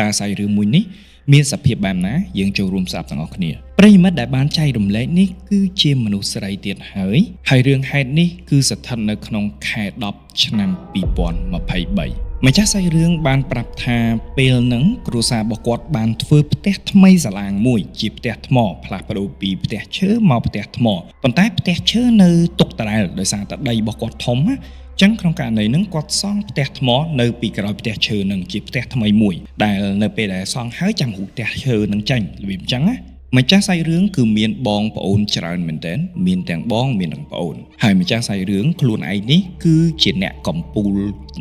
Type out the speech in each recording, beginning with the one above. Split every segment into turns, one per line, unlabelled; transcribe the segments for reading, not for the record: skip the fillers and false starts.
តើសាច់រឿងមួយនេះមានសភាពបែបណាយើងចូលរួមស្ដាប់ទាំងអស់គ្នាប្រិយមិត្តដែលបានចែករំលែកនេះគឺជាមនុស្សស្រីទៀតហើយរឿងហេតុនេះគឺស្ថិតនៅក្នុងខែ10ឆ្នាំ2023ម្ចាស់សាច់រឿងបានប្រាប់ថាពេលហ្នឹងគ្រួសាររបស់គាត់បានធ្វើផ្ទះថ្មីសាឡាងមួយជាផ្ទះថ្មផ្លាស់ប្ដូរពីផ្ទះឈើមកផ្ទះថ្មប៉ុន្តែផ្ទះឈើនៅទុកដដែលដោយសារតែដីរបស់គាត់ធំណាចឹងក្នុងករណីហ្នឹងគាត់សង់ផ្ទះថ្មនៅពីក្រោយផ្ទះឈើហ្នឹងជាផ្ទះថ្មីមួយដែលនៅពេលដែលសង់ហើយចាំរូបផ្ទះឈើហ្នឹងចាញ់របៀបអញ្ចឹងណាម្ចាស់សាច់រឿងគឺមានបងប្អូនច្រើនមែនទែនមានទាំងបងមានទាំងប្អូនហើយម្ចាស់សាច់រឿងខ្លួនឯងនេះគឺជាអ្នកកំពូល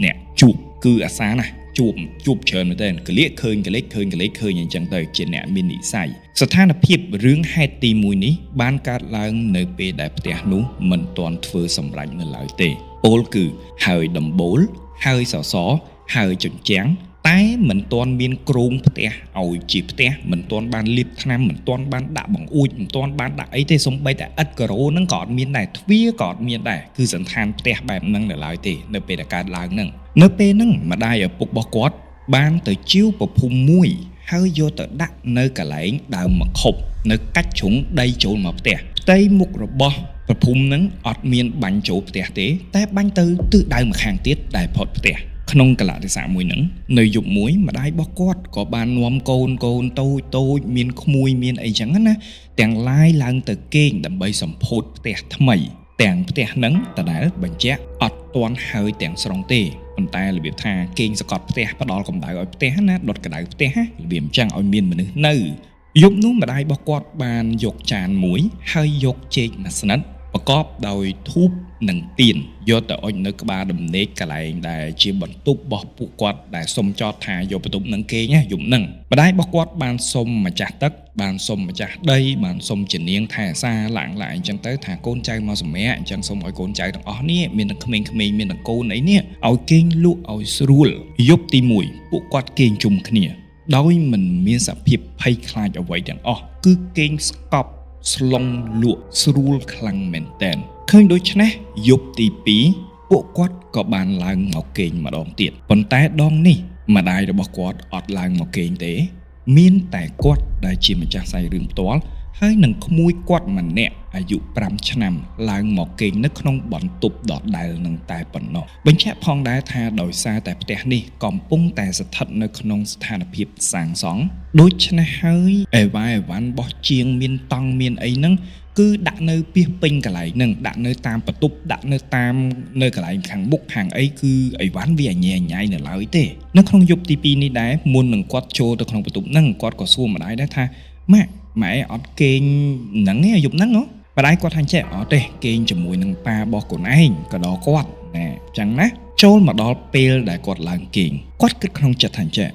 អ្នកជួបគឺអាសាណាស់ជួបច្រើនមែនទែនកលៀកឃើញកលិចឃើញអញ្ចឹងទៅជាអ្នកមាននិស្ស័យស្ថានភាពរឿងហេតុទី1នេះបានកើតឡើងនៅពេលដែលផ្ទះនោះមិនទាន់ធ្វើសម្រេចនៅឡើយទេពោលគឺហើយដំបូលហើយសសរហើយជញ្ជាំងតែមិនទាន់មានគ្រោងផ្ទះឲ្យជាផ្ទះមិនទាន់បានលាបថ្នាំមិនទាន់បានដាក់បង្អួចមិនទាន់បានដាក់អីទេសូម្បីតែឥដ្ឋការ៉ូហ្នឹងក៏អត់មានដែរទ្វារក៏អត់មានដែរគឺសន្តានផ្ទះបែបហ្នឹងនៅឡើយទេនៅពេលដែលកើតឡើងហ្នឹងនៅពេលហ្នឹងម្ដាយឪពុករបស់គាត់បានទៅជាវប្រភូមិមួយហើយយកទៅដាក់នៅកន្លែងដើមមកខុបនៅកាច់ជ្រុងដីចូលមកផ្ទះផ្ទៃមុខរបស់ប្រភូមិហ្នឹងអត់មានបាញ់ចូលផ្ទះទេតែបាញ់ទៅទិសដៅម្ខាងទៀតដែលផុតផ្ទះក្នុងកលៈទេសៈមួយហ្នឹងនៅយប់មួយម្ដាយរបស់គាត់ក៏បាននាំកូនតូចមានក្មួយមានអីចឹងណាទាំងឡាយឡើងទៅគេងដើម្បីសម្ពោធផ្ទះថ្មីទាំងផ្ទះហ្នឹងដដែលបញ្ជាក់អត់ទាន់ហើយទាំងស្រុងទេប៉ុន្តែរបៀបថាគេងសកត់ផ្ទះផ្ដល់កម្ដៅឲ្យផ្ទះណាដុតក្ដៅផ្ទះរបៀបអញ្ចឹងឲ្យមានមនុស្សនៅយប់នោះម្ដាយរបស់គាត់បានយកចានមួយហើយយកចេកមួយស្និតប្រកបដោយធូបនិងទៀនយកទៅអុជនៅក្បាលដំណេកកន្លែងដែលជាបន្ទប់របស់ពួកគាត់ដែលសុំចោតថាយកបន្ទប់នឹងគេងយប់ហ្នឹងម្ដាយរបស់គាត់បានសុំម្ចាស់ទឹកបានសុំម្ចាស់ដីបានសុំជានាងថែអាសាឡើងអញ្ចឹងទៅថាកូនចៅមកសម្រាប់អញ្ចឹងសុំឲ្យកូនចៅទាំងអស់នេះមានទាំងក្មេងៗមានទាំងកូនអីនេះឲ្យគេងលក់ឲ្យស្រួលយប់ទី1ពួកគាត់គេងជុំគ្នាដោយមិនមានសភាពភ័យខ្លាចអ្វីទាំងអស់គឺគេងស្កប់ស្លុងលក់ស្រួលខ្លាំងមែនតើឃើញដូច្នេះយប់ទី2ពួកគាត់ក៏បានឡើងមកគេងម្ដងទៀតប៉ុន្តែដងនេះម្ដាយរបស់គាត់អត់ឡើងមកគេងទេមានតែគាត់ដែលជាម្ចាស់សាច់រឿងផ្ទាល់ហើយនឹងក្មួយគាត់ម្នាក់អាយុ5ឆ្នាំឡើងមកគេងនៅក្នុងបន្ទប់ដដែលនឹងតែប៉ុណ្ណោះបញ្ជាក់ផងដែរថាដោយសារតែផ្ទះនេះកំពុងតែស្ថិតនៅក្នុងស្ថានភាពសាងសង់ដូច្នេះហើយអីវ៉ាន់របស់ជាងមានតង់មានអីហ្នឹងគឺដាក់នៅពីពេញកន្លែងហ្នឹងដាក់នៅតាមបន្ទប់ដាក់នៅតាមនៅកន្លែងខាងមុខខាងអីគឺអីវ៉ាន់វាអញញ៉ៃនៅឡើយទេនៅក្នុងយប់ទី2នេះដែរមុននឹងគាត់ចូលទៅក្នុងបន្ទប់ហ្នឹងគាត់ក៏សួរម្ដាយដែរថាម៉ែអត់គេងហ្នឹងទេយប់ហ្នឹងហ៎ម្ដាយគាត់ថាចេះអត់ទេគេងជាមួយនឹងប៉ារបស់ខ្លួនឯងក៏ដល់គាត់ណែអញ្ចឹងណាចូលមកដល់ពេលដែលគាត់ឡើងគេងគាត់គិតក្នុងចិត្តថាចេះ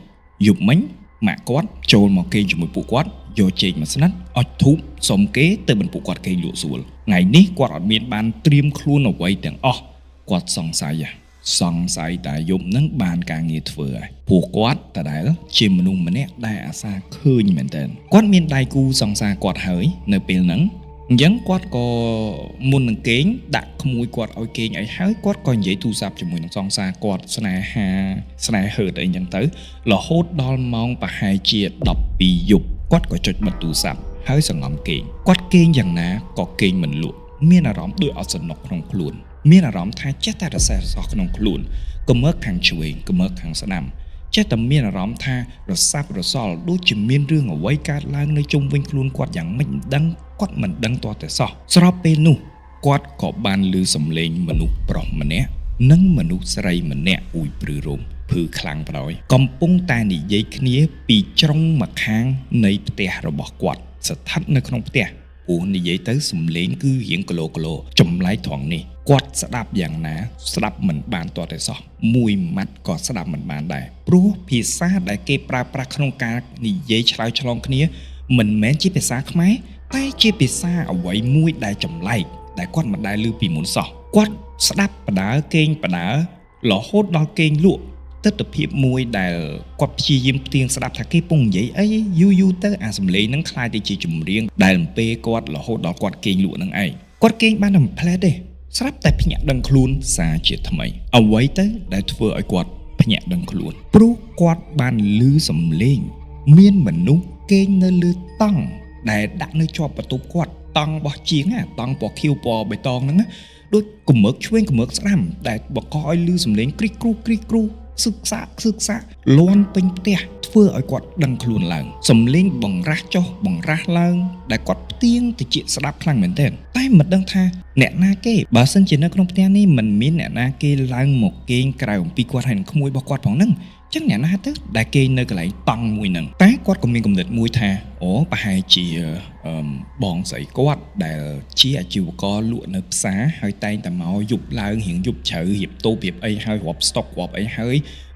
យប់មិញម៉ាក់គាត់ចូលមកគេងជាមួយពួកគាត់យកចេកមួយស្និតអុជធូបសុំគេទៅបន្ពួកគាត់គេងលក់ស្រួលថ្ងៃនេះគាត់អត់មានបានត្រៀមខ្លួនអ្វីទាំងអស់គាត់សង្ស័យតែយប់ហ្នឹងបានការងារធ្វើហើយពួកគាត់ដដែលជាមនុស្សម្នាក់ដែលអាសាឃើញមែនតើគាត់មានដៃគូសង្សារគាត់ហើយនៅពេលហ្នឹងអញ្ចឹងគាត់ក៏មុននឹងគេងដាក់ក្មួយគាត់ឲ្យគេងអីហើយគាត់ក៏និយាយទូរស័ព្ទជាមួយនឹងសង្សារគាត់ស្នេហឺអីអញ្ចឹងទៅរហូតដល់ម៉ោងប្រហែលជា12យប់គាត់ក៏ចុចបិទទូរស័ព្ទហើយសង្ងំគេងគាត់គេងយ៉ាងណាក៏គេងមិនលក់មានអារម្មណ៍ដូចអត់សំណុកក្នុងខ្លួនមានអារម្មណ៍ថាចេះតែរសេះរសោះក្នុងខ្លួនក្មើកខាងឆ្វេងក្មើកខាងស្ដាំចេះតែមានអារម្មណ៍ថារសាប់រសល់ដូចជាមានរឿងអ្វីកើតឡើងនៅជុំវិញខ្លួនគាត់យ៉ាងម៉េចគាត់មិនដឹងទាល់តែសោះស្របពេលនោះគាត់ក៏បានឮសំឡេងមនុស្សប្រុសម្នាក់និងមនុស្សស្រីម្នាក់អ៊ូយព្រឺរោមភឺខ្លាំងប្រយកំពុងតែនិយាយគ្នាពីជ្រុងម្ខាងនៃផ្ទះរបស់គាត់ស្ថិតនៅក្នុងផ្ទះអូនិយាយទៅសំឡេងគឺរៀងគីឡូចម្លែកត្រង់នេះគាត់ស្ដាប់យ៉ាងណាស្ដាប់មិនបានទាល់តែសោះមួយម៉ាត់ក៏ស្ដាប់មិនបានដែរព្រោះភាសាដែលគេប្រើប្រាស់ក្នុងការនិយាយឆ្លើយឆ្លងគ្នាមិនមែនជាភាសាខ្មែរតែជាភាសាអ្វីមួយដែលចម្លែកដែលគាត់មិនដែលឮពីមុនសោះគាត់ស្ដាប់បដើគេងបដើរហូតដល់គេងលក់ទស្សនភាពមួយដែលគាត់ព្យាយាមផ្ទៀងស្ដាប់ថាគេពងនិយាយអីយូរទៅអាសំឡេងហ្នឹងខ្លាយទៅជាចម្រៀងដែលអំពេគាត់រហូតដល់គាត់គេងលក់នឹងឯងគាត់គេងបានតែផ្លែតទេស្រាប់តែភ្ញាក់ដឹងខ្លួនសារជាថ្មីអ្វីទៅដែលធ្វើឲ្យគាត់ភ្ ភ្ញាក់ដឹងខ្លួនព្រោះគាត់បានឮសំឡេងមានមនុស្សគេងនៅលើតង់ដែលដាក់នៅជាប់បន្ទប់គាត់តង់របស់ជាងតង់ពណ៌ខៀវពណ៌បៃតងហ្នឹងដូចគំមើកឆ្វេងគំមើកស្ដាំដែលបង្កឲ្យឮសំឡេងគ្រីកគ្រូសឹកសាកលាន់ពេញផ្ទះធ្វើឲ្យគាត់ដឹងខ្លួនឡើងសំឡេងបង្រាស់ចុះបង្រាស់ឡើងដែលគាត់ផ្ទៀងទៅជាស្ដាប់ខ្លាំងមែនទែនតែមិនដឹងថាអ្នកណាគេបើសិនជានៅក្នុងផ្ទះនេះមិនមានអ្នកណាគេឡើងមកគេងក្រៅអំពីគាត់ហើយនឹងក្មួយរបស់គាត់ផងហ្នឹងចឹងអ្នកណាទៅដែលគេនៅកន្លែងតង់មួយហ្នឹងតែគាត់ក៏មានគំនិតមួយថាអូប្រហែលជាបងស្រីគាត់ដែលជាអាជីវករលក់នៅផ្សារហើយតែងតែមកយប់ឡើងរៀងយប់ជ្រៅរៀបតូបរៀបអីហើយរាប់ស្តុករាប់អីហើយ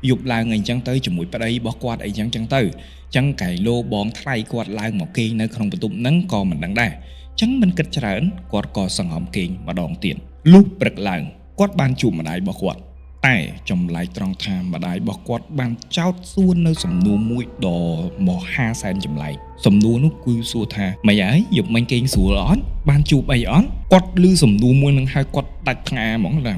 យប់ឡើងអីចឹងទៅជាមួយប្តីរបស់គាត់អីចឹងទៅចឹងកែលោបងថ្លៃគាត់ឡើងមកគេងនៅក្នុងបន្ទប់ហ្នឹងក៏មិនដឹងដែរចឹងមិនគិតច្រើនគាត់ក៏សង្ហមគេងម្ដងទៀតលុះព្រឹកឡើងគាត់បានជួបម្ដាយរបស់គាត់តែចម្លែកត្រង់ថាម្ដាយរបស់គាត់បានចោទសួរនៅសំណួរមួយដ៏មហាសែនចម្លែកសំណួរនោះគឺសួរថាម៉េចហើយយប់មិញគេងស្រួលអត់បានជួបអីអត់គាត់ឮសំណួរមួយនឹងហើយគាត់ដាច់ផ្ងាហ្មងថា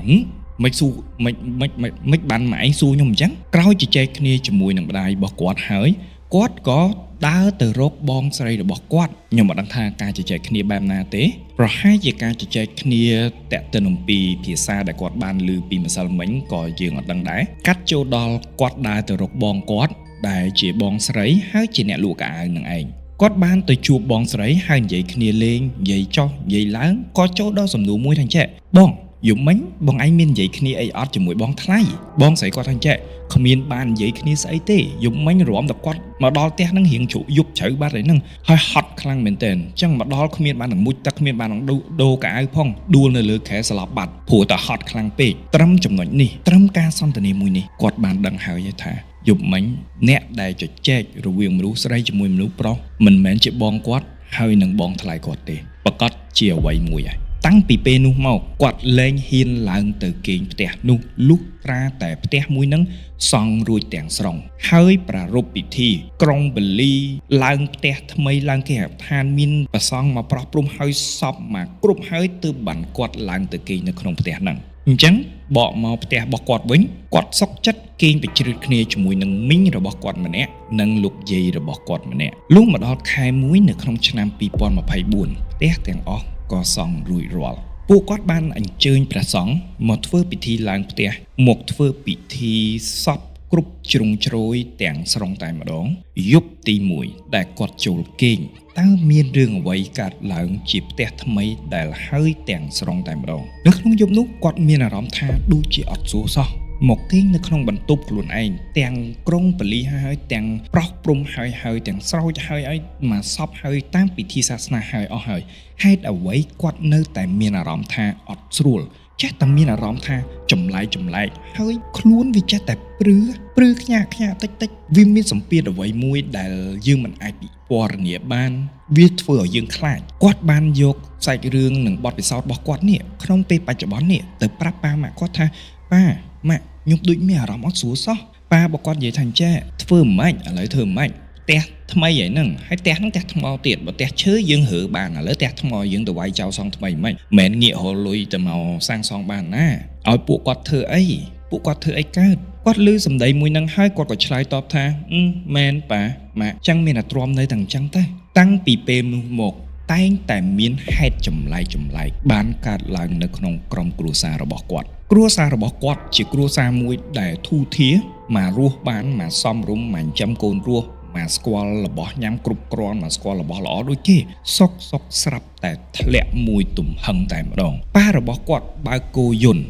មិនសួរមិនបានម៉ែឯងសួរខ្ញុំអញ្ចឹងក្រោយជជែកគ្នាជាមួយនឹងម្ដាយរបស់គាត់ហើយគាត់ក៏ដើរទៅរកបងស្រីរបស់គាត់ខ្ញុំមិនដឹងថាការជជែកគ្នាបែបណាទេប្រហែលជាការជជែកគ្នាតាក់ទិនអំពីភាសាដែលគាត់បានឮពីម្សិលមិញក៏យើងអត់ដឹងដែរកាត់ចូលដល់គាត់ដើរទៅរកបងគាត់ដែលជាបងស្រីហើយជាអ្នកលក់កៅអៅនឹងឯងគាត់បានទៅជួបបងស្រីហើយនិយាយគ្នាលេងនិយាយចុះនិយាយឡើងក៏ចូលដល់សំណួរមួយថាចេះបងយប់មិញបងឯងមាននិយាយគ្នាអីអត់ជាមួយបងថ្លៃបងស្រីគាត់ថាចេះគ្មានបាននិយាយគ្នាស្អីទេយប់មិញរំតែគាត់មកដល់ផ្ទះហ្នឹងរៀងជ្រុកយប់ជ្រៅបាត់ហើយហ្នឹងហើយហត់ខ្លាំងមែនទែនអញ្ចឹងមកដល់គ្មានបាននឹងមុជទឹកគ្មានបាននឹងដូរកៅអៅផងដួលនៅលើខែស្លាប់បាត់ព្រោះតែហត់ខ្លាំងពេកត្រឹមចំណុចនេះត្រឹមការសន្ទនាមួយនេះគាត់បានដឹងហើយថាយប់មិញអ្នកដែលជជែករវាងមនុស្សស្រីជាមួយមនុស្សប្រុសមិនមែនជាបងគាត់ហើយនឹងបងថ្លៃគាត់ទេប្រកាសជាអ្វីមួយហើយតាំងពីពេលនោះមកគាត់លែងហ៊ានឡើងទៅគេងផ្ទះនោះលុះត្រាតែផ្ទះមួយនឹងសង់រួចទាំងស្រុងហើយប្រារព្ធពិធីក្រុងបលីឡើងផ្ទះថ្មីឡើងគេហដ្ឋានមានប្រសង់មកប្រោះព្រំហើយសពមកគ្រប់ហើយទើបបានគាត់ឡើងទៅគេងនៅក្នុងផ្ទះហ្នឹងអញ្ចឹងបកមកផ្ទះរបស់គាត់វិញគាត់សុកចិត្តគេងបញ្ជ្រាបគ្នាជាមួយនឹងមីងរបស់គាត់ម្នាក់និងលោកយាយរបស់គាត់ម្នាក់លុះមកដល់ខែ1នៅក្នុងឆ្នាំ2024ផ្ទះទាំងអស់ក៏សង់រួចរាល់ពួកគាត់បានអញ្ជើញព្រះសង្ឃមកធ្វើពិធីឡើងផ្ទះមកធ្វើពិធីសពគ្រប់ជ្រុងជ្រោយទាំងស្រុងតែម្ដងយប់ទី1ដែលគាត់ចូលគេងតើមានរឿងអ្វីកើតឡើងជាផ្ទះថ្មីដែលហើយទាំងស្រុងតែម្ដងនៅក្នុងយប់នោះគាត់មានអារម្មណ៍ថាដូចជាអត់សួរសោះមកគេងនៅក្នុងបន្ទប់ខ្លួនឯងទាំងក្រុងបលីហើយទាំងប្រោះព្រំហើយទាំងស្រោចហើយមកសពហើយតាមពិធីសាសនាហើយអស់ហើយហេតុអ្វីគាត់នៅតែមានអារម្មណ៍ថាអត់ស្រួលចេះតែមានអារម្មណ៍ថាចម្លែកហើយខ្លួនវាចេះតែព្រឺខ្ញាតិចវាមានសម្ពាធអ្វីមួយដែលយើងមិនអាចពិពណ៌នាបានវាធ្វើឲ្យយើងខ្លាចគាត់បានយកសាច់រឿងនិងបទពិសោធន៍របស់គាត់នេះក្នុងពេលបច្ចុប្បន្ននេះទៅប្រាប់ប៉ាម៉ាក់គាត់ថាប៉ាម៉ាក់ខ្ញុំដូចមានអារម្មណ៍អត់ស្រួលសោះប៉ារបស់គាត់និយាយថាចេះធ្វើមិនឥឡូវធ្វើមិនផ្ទះថ្មីហ្នឹងហើយផ្ទះហ្នឹងផ្ទះថ្មទៀតបើផ្ទះឈើយើងរើបានឥឡូវផ្ទះថ្មយើងទៅវាយចោលសង់ថ្មីមិនមែនងាករលុយទៅមកសាងសង់បានណាឲ្យពួកគាត់ធ្វើអីកើតគាត់ឮសម្ដីមួយហ្នឹងហើយគាត់ក៏ឆ្លើយតបថាមែនប៉ាម៉ាក់ចឹងមានអាទ្រាំនៅទាំងចឹងទៅតាំងពីពេលនោះមកតែងតែមានហេតុចម្លែកបានកើតឡើងនៅក្នុងក្រុមគ្រួសាររបស់គាត់គ្រួសាររបស់គាត់ជាគ្រួសារមួយដែលធូរធារមករស់បានមកសំរុំមកចិញ្ចឹមកូនរស់មកស្គាល់របស់ញ៉ាំគ្រប់គ្រាន់មកស្គាល់របស់ល្អដូចគេសុកស្រាប់តែធ្លាក់មួយទំហឹងតែម្ដងប៉ារបស់គាត់បើកគោយន្ត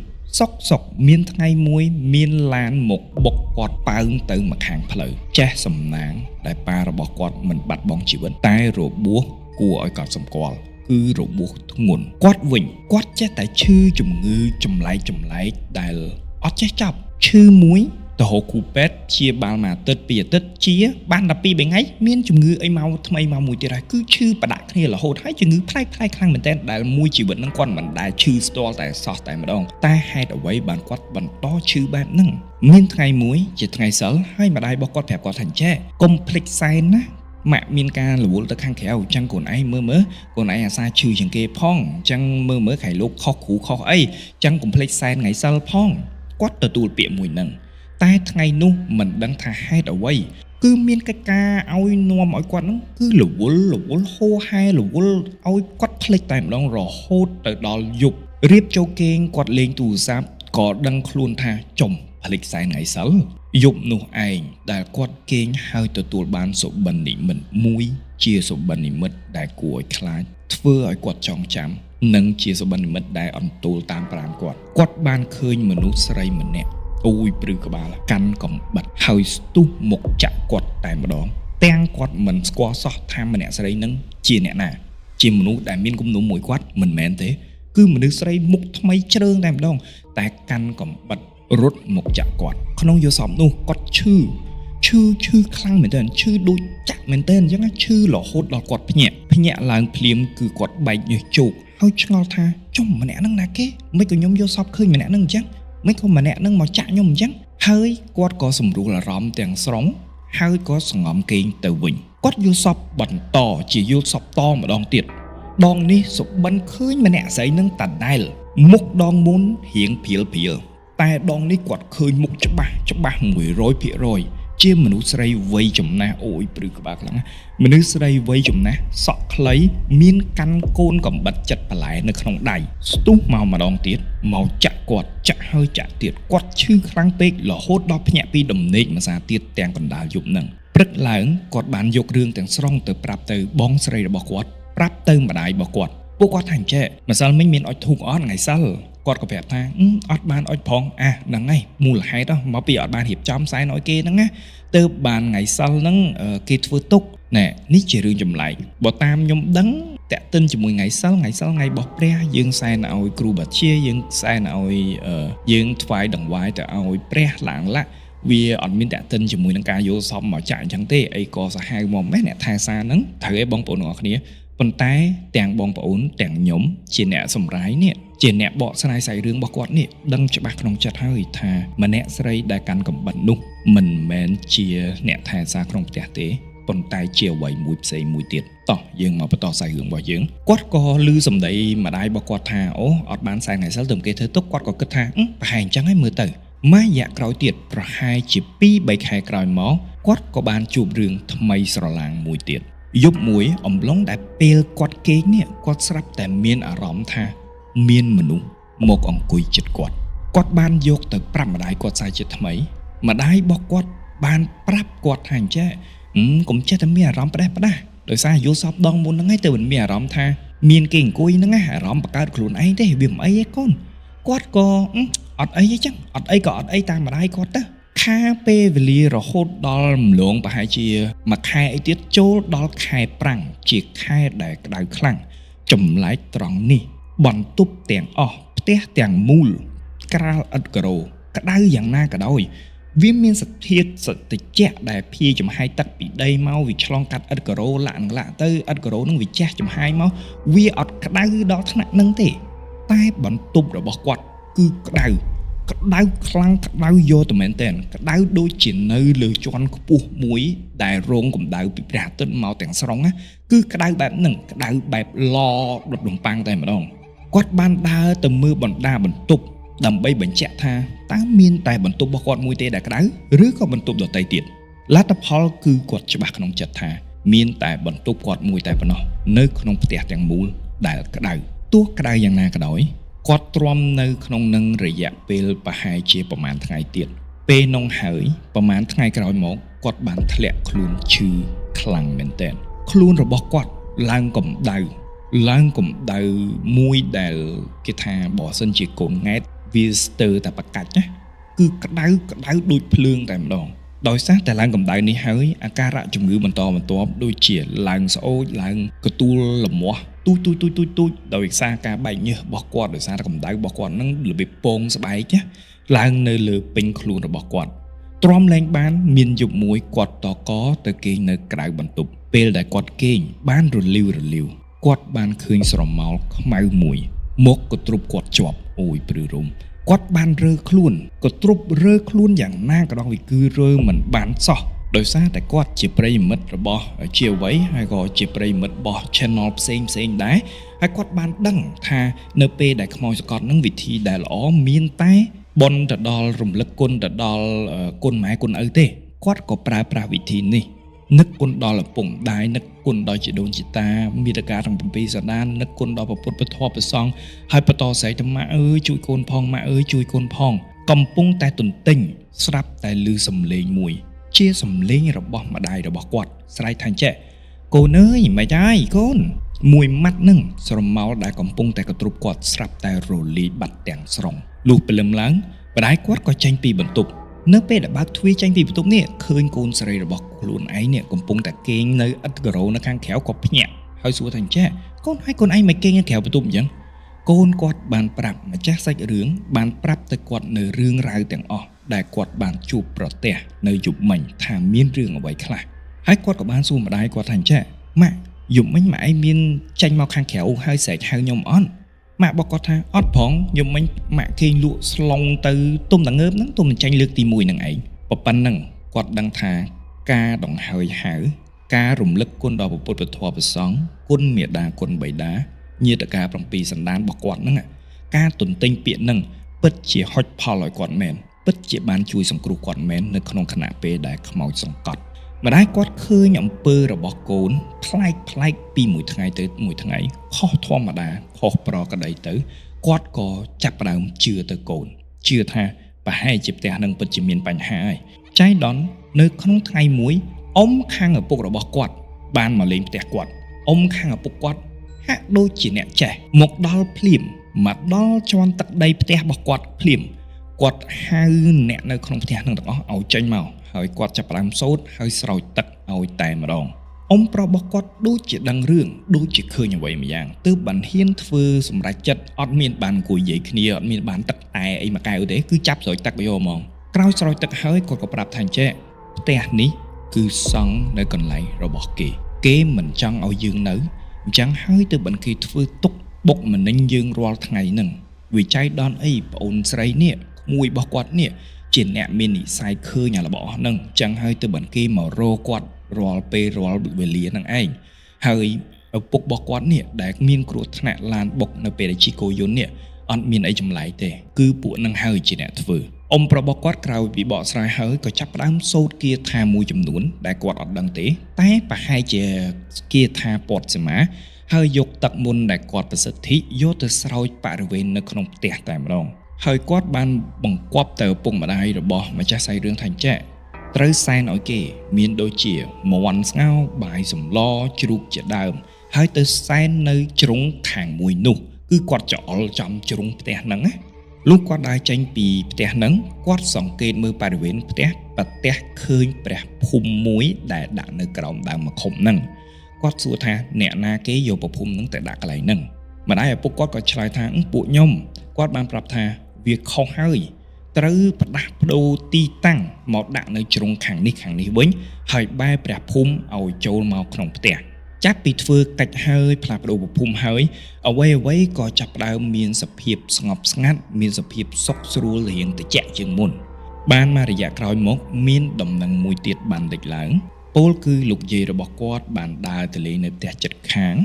សុកមានថ្ងៃមួយមានឡានមកបុកគាត់ប៉ើងទៅម្ខាងផ្លូវចេះសំណាងដែលប៉ារបស់គាត់មិនបាត់បង់ជីវិតតែរបួសគួរឲ្យកត់សម្គាល់គឺរបួសធ្ងន់គាត់វិញគាត់ចេះតែឈឺជំងឺចម្លែកដែលអត់ចេះចប់ឈឺមួយទៅហៅគ្រូពេទ្យព្យាបាលមួយអាទិត្យពីរអាទិត្យជាបាន12 3ថ្ងៃមានជំងឺអីមកថ្មីមកមួយទៀតហើយគឺឈឺប្រដាក់គ្នារហូតហើយជំងឺប្លែកខ្លាំងមែនទែនដែលមួយជីវិតហ្នឹងគាត់មិនដែលឈឺស្ទាល់តែសោះតែម្ដងតែហេតុអ្វីបានគាត់បន្តឈឺបែបហ្នឹងមានថ្ងៃមួយជាថ្ងៃសិលហើយម្ដាយរបស់គាត់ប្រាប់គាត់ថាចេះកុំភ្លេចសែនណាម៉ាក់មានការរវល់ទៅខាងក្រៅអញ្ចឹងកូនឯងមើលកូនឯងអាសាឈឺជាងគេផងអញ្ចឹងមើលខៃលោកខុសគ្រូខុសអីអញ្ចឹងកុំភ្លេចសែនថ្ងៃសិលផងគាត់ទទួលពាក្យមួយហ្នឹង តែថ្ងៃនោះមិនដឹងថាហេតុអ្វីគឺមានកិច្ចការឲ្យនាំឲ្យគាត់ហ្នឹងគឺរវល់ហូរហែរវល់ឲ្យគាត់ភ្លេចតែម្ដងរហូតទៅដល់យប់រៀបចូលគេងគាត់លេងទូរស័ព្ទក៏ដឹងខ្លួនថាចំភ្លេចខ្សែថ្ងៃសិលយប់នោះឯងដែលគាត់គេងហើយទទួលបានសុបិននិមិត្តមួយជាសុបិននិមិត្តដែលគួរឲ្យខ្លាចធ្វើឲ្យគាត់ចងចាំនិងជាសុបិននិមិត្តដែលអន្ទោលតាមប្រាណគាត់បានឃើញមនុស្សស្រីម្នាក់អូយព្រឺក្បាលកាន់កំបិតហើយស្ទុះមុខចាក់គាត់តែម្ដងទាំងគាត់មិនស្គាល់សោះថាម្នាក់ស្រីនឹងជាអ្នកណាជាមនុស្សដែលមានគំនុំមួយគាត់មិនមែនទេគឺមនុស្សស្រីមុខថ្មីជ្រើងតែម្ដងតែកាន់កំបិតរត់មកចាក់គាត់ក្នុងយល់សពនោះគាត់ឈឺខ្លាំងមែនទែនឈឺដូចចាក់មែនទែនអញ្ចឹងឈឺរហូតដល់គាត់ភ្ញាក់ឡើងភ្លាមគឺគាត់បែកញើសជោកហើយឆ្ងល់ថាចំម្នាក់ហ្នឹងណាគេមិនក៏ខ្ញុំយល់សពឃើញម្នាក់ហ្នឹងអញ្ចឹងមិនក៏ម្នាក់ហ្នឹងមកចាក់ខ្ញុំអញ្ចឹងហើយគាត់ក៏សម្រួលអារម្មណ៍ទាំងស្រុងហើយក៏សង្ងំគេងទៅវិញគាត់យល់សពបន្តជាយល់សពតម្ដងទៀតដងនេះសុបិនឃើញម្នាក់ស្រីនឹងតដែលមុខដងមុនរៀងព្រាលតែដងនេះគាត់ឃើញមុខច្បាស់ 100% ជាមនុស្សស្រីវ័យចំណាស់អូយព្រឺក្បាលខ្លាំងមនុស្សស្រីវ័យចំណាស់សក់ខ្លីមានកាន់កូនកំបិតចិត្តបន្លែនៅក្នុងដៃស្ទុះមកម្ដងទៀតមកចាក់គាត់ចាក់ហើយចាក់ទៀតគាត់ឈឺខ្លាំងពេករហូតដល់ភ្ញាក់ពីដំណេកម្សាទៀតទាំងកណ្ដាលយប់ហ្នឹងព្រឹកឡើងគាត់បានយករឿងទាំងស្រុងទៅប្រាប់ទៅបងស្រីរបស់គាត់ប្រាប់ទៅម្ដាយរបស់គាត់ពួកគាត់ថាអញ្ចេះម្សិលមិញមានអុចធូបអត់ថ្ងៃសិលគាត់ក៏ប្រាប់ថាអត់បានអុចផងហ្នឹងហើយមូលហេតុមកពីអត់បានរៀបចំសែនឲ្យគេហ្នឹងណាទៅបានថ្ងៃសិលហ្នឹងគេធ្វើទុកណែនេះជារឿងចម្លែកបើតាមខ្ញុំដឹងតាក់ទិនជាមួយថ្ងៃសិលថ្ងៃរបស់ព្រះយើងសែនឲ្យគ្រូបាជាយើងសែនឲ្យយើងថ្វាយដង្វាយទៅឲ្យព្រះឡើងឡាក់វាអត់មានតាក់ទិនជាមួយនឹងការយល់សពមកចាក់អញ្ចឹងទេអីក៏សាហាវមកម៉េះអ្នកថែសារហ្នឹងត្រូវឲ្យបងប្អូនទាំងអស់គ្នាប៉ុន្តែទាំងបងប្អូនទាំងខ្ញុំជាអ្នកសម្រាយនេះជាអ្នកបកស្រាយសាច់រឿងរបស់គាត់នេះដឹងច្បាស់ក្នុងចិត្តហើយថាម្នាក់ស្រីដែលកាន់កំបិតនោះមិនមែនជាអ្នកថែសារក្នុងផ្ទះទេប៉ុន្តែជាអ្វីមួយផ្សេងមួយទៀតតោះយើងមកបន្តសាច់រឿងរបស់យើងគាត់ក៏ឮសម្ដីម្ដាយរបស់គាត់ថាអូអត់បានសែនថ្ងៃសិលទៅគេធ្វើទុកគាត់ក៏គិតថាប្រហែលអញ្ចឹងហើយមើលទៅម៉ារយៈក្រោយទៀតប្រហែលជា 2-3 ខែក្រោយមកគាត់ក៏បានជួបរឿងថ្មីស្រឡាងមួយទៀតយប់មួយអំឡុងដែលពេលគាត់គេងនេះគាត់ស្រាប់តែមានអារម្មណ៍ថាមានមនុស្សមកអង្គុយជិតគាត់បានយកទៅប្រាប់ម្ដាយគាត់សាជាថ្មីម្ដាយរបស់គាត់បានប្រាប់គាត់ថាអញ្ចឹងកុំចេះតែមានអារម្មណ៍ផ្ដេសផ្ដាសដោយសារយល់សពដងមុនហ្នឹងឯងទៅមិនមានអារម្មណ៍ថាមានគេអង្គុយហ្នឹងអារម្មណ៍បង្កើតខ្លួនឯងទេវាមិនអីទេកូនគាត់ក៏អត់អីទេចឹងអត់អីក៏អត់អីតាមម្ដាយគាត់ទៅខាពេលវេលារហូតដល់ម្លងប្រហែលជាមួយខែអីទៀតចូលដល់ខែប្រាំងជាខែដែលក្តៅខ្លាំងចម្លែកត្រង់នេះបន្ទប់ទាំងអស់ផ្ទះទាំងមូលក្រាលឥដ្ឋការ៉ូក្តៅយ៉ាងណាក៏ដោយវាមានសធាតុសតិជៈដែលភាយចំហាយទឹកពីដីមកវាឆ្លងកាត់ឥដ្ឋការ៉ូលាក់ទៅឥដ្ឋការ៉ូនឹងវាជះចំហាយមកវាអត់ក្តៅដល់ថ្នាក់នឹងទេតែបន្ទប់របស់គាត់គឺក្តៅខ្លាំងក្តៅយកទៅមែនតើក្តៅដូចជានៅលើជាន់ខ្ពស់មួយដែលរងកម្ដៅពីព្រះអាទិត្យមកទាំងស្រុងណាគឺក្តៅបែបហ្នឹងក្តៅបែបឡដុតនំប៉័ងតែម្ដងគាត់បានដើរទៅមើលបណ្ដាបន្ទប់ដើម្បីបញ្ជាក់ថាតើមានតែបន្ទប់របស់គាត់មួយទេដែលក្តៅឬក៏បន្ទប់ដទៃទៀតលទ្ធផលគឺគាត់ច្បាស់ក្នុងចិត្តថាមានតែបន្ទប់គាត់មួយតែប៉ុណ្ណោះនៅក្នុងផ្ទះទាំងមូលដែលក្តៅទោះក្តៅយ៉ាងណាក៏ដោយគាត់ទ្រាំនៅក្នុងនឹងរយៈពេលប្រហែលជាប្រហែលថ្ងៃទៀតពេលនោះហើយប្រហែលថ្ងៃក្រោយមកគាត់បានធ្លាក់ខ្លួនឈឺខ្លាំងមែនទែនខ្លួនរបស់គាត់ឡើងកម្ដៅមួយដែលគេថាបើសិនជាកូនង៉ែតវាស្ទើរតែប្រកាច់ណាគឺក្តៅដូចភ្លើងតែម្ដងដោយសារតែឡើងកម្ដៅនេះហើយអាការៈជំងឺបន្តបន្ទាប់ដូចជាឡើងស្អូចឡើងកទួលលមាស់ទូចដោយសារការបែកញើសរបស់គាត់ដោយសារកម្ដៅរបស់គាត់នឹងរបៀបពងស្បែកណាឡើងនៅលើពេញខ្លួនរបស់គាត់ទ្រាំលែងបានមានយប់មួយគាត់តកទៅគេងនៅក្រៅបន្ទប់ពេលដែលគាត់គេងបានរលាវគាត់បានឃើញស្រមោលខ្មៅមួយមកក៏ទ្រប់គាត់ជាប់អូយព្រឺរំគាត់បានរើខ្លួនក៏ទ្រប់រើខ្លួនយ៉ាងណាក៏ដោយវាគឺរើមិនបានសោះដោយសារតែគាត់ជាប្រិយមិត្តរបស់ជាអ្វីហើយក៏ជាប្រិយមិត្តរបស់ channel ផ្សេងដែរហើយគាត់បានដឹងថានៅពេលដែលខ្មោចសកត់នឹងវិធីដែលល្អមានតែ បនទៅដល់រំលឹកគុណទៅដល់គុណម៉ែគុណឪទេគាត់ក៏ប្រើប្រាស់វិធីនេះនឹកគុណដល់ឪពុកម្ដាយនឹកគុណដល់ជីដូនជីតាមេត្តាទាំង7សន្តាននឹកគុណដល់ព្រះពុទ្ធពធព្រះសង្ឃហើយបន្តស្រែកទៅម៉ាក់អើយជួយកូនផងម៉ាក់អើយជួយកូនផងកំពុងតែទន្ទិញស្រាប់តែឮសំឡេងមួយជាសំឡេងរបស់ម្ដាយរបស់គាត់ស្រែកថាចេះកូនអើយមិនហើយកូនមួយម៉ាត់នឹងស្រមោលដែលកំពុងតែកទ្រុបគាត់ស្រាប់តែរលាយបាត់ទាំងស្រុងលុះព្រលឹមឡើងម្ដាយគាត់ក៏ចេញពីបន្ទប់នៅពេលដែលបើកទ្វារចេញពីបន្ទប់នេះឃើញកូនស្រីរបស់ខ្លួនឯងនេះកំពុងតែគេងនៅឥដ្ឋការ៉ូនៅខាងក្រៅក៏ភ្ញាក់ហើយសួរថាចេះកូនហើយកូនឯងមិនគេងនៅក្រៅបន្ទប់អញ្ចឹងកូនគាត់បានប្រាប់ម្ចាស់សាច់រឿងបានប្រាប់ទៅគាត់នៅរឿងរ៉ាវទាំងអស់ដែលគាត់បានជួបប្រទះនៅយប់មិញថាមានរឿងអ្វីខ្លះហើយគាត់ក៏បានសួរម្ដាយគាត់ថាចេះម៉ាក់យប់មិញម៉ាក់ឯងមានចេញមកខាងក្រៅហើយស្រែកហៅខ្ញុំអត់ម៉ាក់บอกគាត់ថាអត់ផងយប់មិញម៉ាក់គេងលក់ស្លុងទៅទុំតងើបហ្នឹងទុំចាញ់លើកទី1នឹងឯងប៉ុណ្ណឹងគាត់ដឹងថាការដង្ហើយហៅការរំលឹកគុណដល់ព្រះពុទ្ធពធព្រះសង្ឃគុណមេដាគុណបិតាញាតិការ7សន្តានរបស់គាត់ហ្នឹងការទន្ទិញពាក្យហ្នឹងពិតជាហុចផលឲ្យគាត់មែនពិតជាបានជួយសង្គ្រោះគាត់មែននៅក្នុងខណៈពេលដែលខ្មោចសង្កត់ម្ដាយគាត់ឃើញអំពើរបស់កូនប្លែកពីមួយថ្ងៃទៅមួយថ្ងៃខុសធម្មតាខុសប្រក្រតីទៅគាត់ក៏ចាប់ផ្ដើមជឿទៅកូនជឿថាប្រហែលជាផ្ទះនឹងពិតជាមានបញ្ហាហើយចៃដន្យនៅក្នុងថ្ងៃមួយអ៊ំខាងឪពុករបស់គាត់បានមកលេងផ្ទះគាត់អ៊ំខាងឪពុកគាត់ហាក់ដូចជាអ្នកចេះមកដល់ភ្លាមមកដល់ជាន់ទឹកដីផ្ទះរបស់គាត់ភ្លាមគាត់ហៅអ្នកនៅក្នុងផ្ទះនឹងទាំងអស់ឲ្យចេញមកហើយគាត់ចាប់ផ្ដើមសូត្រហើយស្រោចទឹកឲ្យតែម្ដងអ៊ំប្រុសរបស់គាត់ដូចជាដឹងរឿងដូចជាឃើញអ្វីមួយយ៉ាងទើបបានហ៊ានធ្វើសម្រេចចិត្តអត់មានបានអង្គុយនិយាយគ្នាអត់មានបានទឹកតែអីមួយកែវទេគឺចាប់ស្រោចទឹកយកហ្មងក្រោយស្រោចទឹកហើយគាត់ក៏ប្រាប់ថាចេះផ្ទះនេះគឺសង់នៅកន្លែងរបស់គេមិនចង់ឲ្យយើងនៅអញ្ចឹងហើយទើបបានគេធ្វើទុកបុកម្នេញយើងរាល់ថ្ងៃហ្នឹងវិច័យដនអីប្អូនស្រីនេះក្មួយរបស់គាត់នេះជាអ្នកមាននិស្ស័យឃើញអារបស់ហ្នឹងអញ្ចឹងហើយទើបបានគេមករកគាត់រាល់ពេលរាល់វេលាហ្នឹងឯងហើយឪពុករបស់គាត់នេះដែលមានគ្រោះថ្នាក់ឡានបុកនៅពេលដែលជីកូយុននេះអត់មានអីចម្លែកទេគឺពួកនឹងហើយជាអ្នកធ្វើអ៊ំប្រុសរបស់គាត់ក្រោយពីបកស្រាយហើយក៏ចាប់ផ្ដើមសូត្រគាថាមួយចំនួនដែលគាត់អត់ដឹងទេតែប្រហែលជាគាថាពតសមាហើយយកទឹកមុនដែលគាត់ប្រសិទ្ធិយកទៅស្រោចបរិវេណនៅក្នុងផ្ទះតែម្ដងហើយគាត់បានបង្គាប់ទៅឪពុកម្ដាយរបស់ម្ចាស់សាច់រឿងថាចេះត្រូវសែនឲ្យគេមានដូចជាមាន់ស្ងោរបាយសម្លជ្រូកជាដើមហើយទៅសែននៅជ្រុងខាងមួយនោះគឺគាត់ច្អល់ចំជ្រុងផ្ទះហ្នឹងណាលុះគាត់ដើរចេញពីផ្ទះហ្នឹងគាត់សង្កេតមើលបរិវេណផ្ទះឃើញព្រះភូមិមួយដែលដាក់នៅក្រោមដើមម្ខុំហ្នឹងគាត់សួរថាអ្នកណាគេយកប្រភូមិហ្នឹងទៅដាក់កន្លែងហ្នឹងម្ដាយឪពុកគាត់ក៏ឆ្លើយថាពួកខ្ញុំគាត់បានប្រាប់ថាវាខុសហើយត្រូវផ្ដាស់ប្ដូរទីតាំងមកដាក់នៅជ្រុងខាងនេះវិញហើយបែរព្រះភូមិឲ្យចូលមកក្នុងផ្ទះចាប់ពីធ្វើកិច្ចហើយផ្លាស់ប្ដូរប្រភូមិហើយអ្វីក៏ចាប់ផ្ដើមមានសភាពស្ងប់ស្ងាត់មានសភាពសុខស្រួលរៀងត្រជាក់ជាងមុនបានមករយៈក្រោយមកមានដំណឹងមួយទៀតបានលេចឡើងពោលគឺលោកយាយរបស់គាត់បានដើរទៅលេងនៅផ្ទះជិតខាង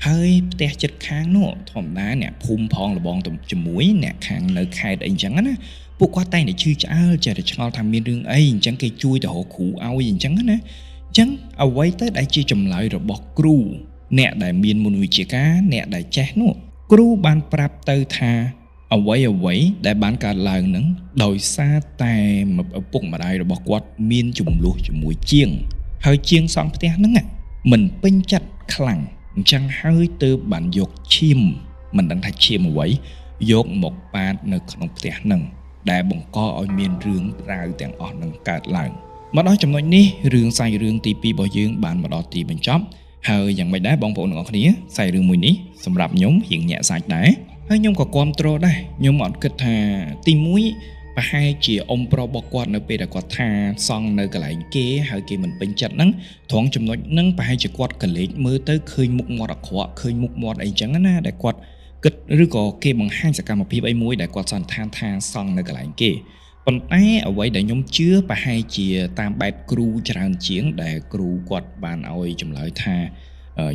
ហើយផ្ទះជិតខាងនោះធម្មតាអ្នកភូមិផងលបងទៅជាមួយអ្នកខាងនៅខេត្តអីចឹងណាពួកគាត់តែងតែឈឺឆ្អើលចេះតែឆ្ងល់ថាមានរឿងអីអញ្ចឹងគេជួយទៅរកគ្រូឲ្យអញ្ចឹងណាអញ្ចឹងអ្វីទៅដែលជាចម្លើយរបស់គ្រូអ្នកដែលមានមុនវិជ្ជាការអ្នកដែលចេះនោះគ្រូបានប្រាប់ទៅថាអ្វីដែលបានកើតឡើងនឹងដោយសារតែឪពុកម្ដាយរបស់គាត់មានចំនួនជាមួយជាងហើយជាងសង់ផ្ទះហ្នឹងមិនពេញចិត្តខ្លាំងអញ្ចឹងហើយទើបបានយកឈាមមិនដឹងថាឈាមអ្វីយកមកប៉ាតនៅក្នុងផ្ទះហ្នឹងដែលបង្កឲ្យមានរឿងរ៉ាវទាំងអស់នឹងកើតឡើងមកដល់ចំណុចនេះរឿងសាច់រឿងទី2របស់យើងបានមកដល់ទីបញ្ចប់ហើយយ៉ាងម៉េចដែរបងប្អូនទាំងអស់គ្នាសាច់រឿងមួយនេះសម្រាប់ខ្ញុំរៀងញាក់សាច់ដែរហើយខ្ញុំក៏គាំទ្រដែរខ្ញុំអត់គិតថាទី1ប្រហែលជាអ៊ំប្រុសរបស់គាត់នៅពេលដែលគាត់ថាសង់នៅកន្លែងគេហើយគេមិនពេញចិត្តហ្នឹងត្រង់ចំណុចហ្នឹងប្រហែលជាគាត់កលេចមើលទៅឃើញមុខមាត់អាក្រក់ឃើញមុខមាត់អីចឹងណាដែលគាត់គិតឬក៏គេបង្ហាញសកម្មភាពអីមួយដែលគាត់សន្និដ្ឋានថាសង់នៅកន្លែងគេប៉ុន្តែអ្វីដែលខ្ញុំជឿប្រហែលជាតាមបែបគ្រូច្រើនជាងដែលគ្រូគាត់បានឲ្យចម្លើយថា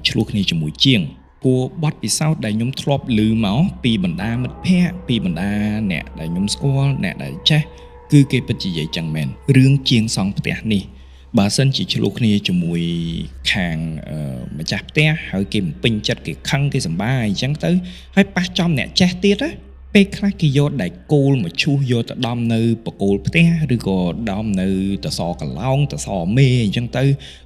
ឆ្លោះគ្នាជាមួយជាង ព្រោះបទពិសោធន៍ដែលខ្ញុំធ្លាប់ឮមកពីបណ្ដាមិត្តភ័ក្តិពីបណ្ដាអ្នកដែលខ្ញុំស្គាល់អ្នកដែលចេះគឺគេពិតជានិយាយចឹងមែនរឿងជាងសង់ផ្ទះនេះបើសិនជាឆ្លោះគ្នាជាមួយខាងម្ចាស់ផ្ទះហើយគេមិនពេញចិត្តគេខឹងគេសម្បាអញ្ចឹងទៅហើយប៉ះចំអ្នកចេះទៀតណាពេលខ្លះគេយកដែកគោលមកឈូសយកទៅដំនៅបកគោលផ្ទះឬក៏ដំនៅតសកឡោងតសមេអញ្ចឹងទៅ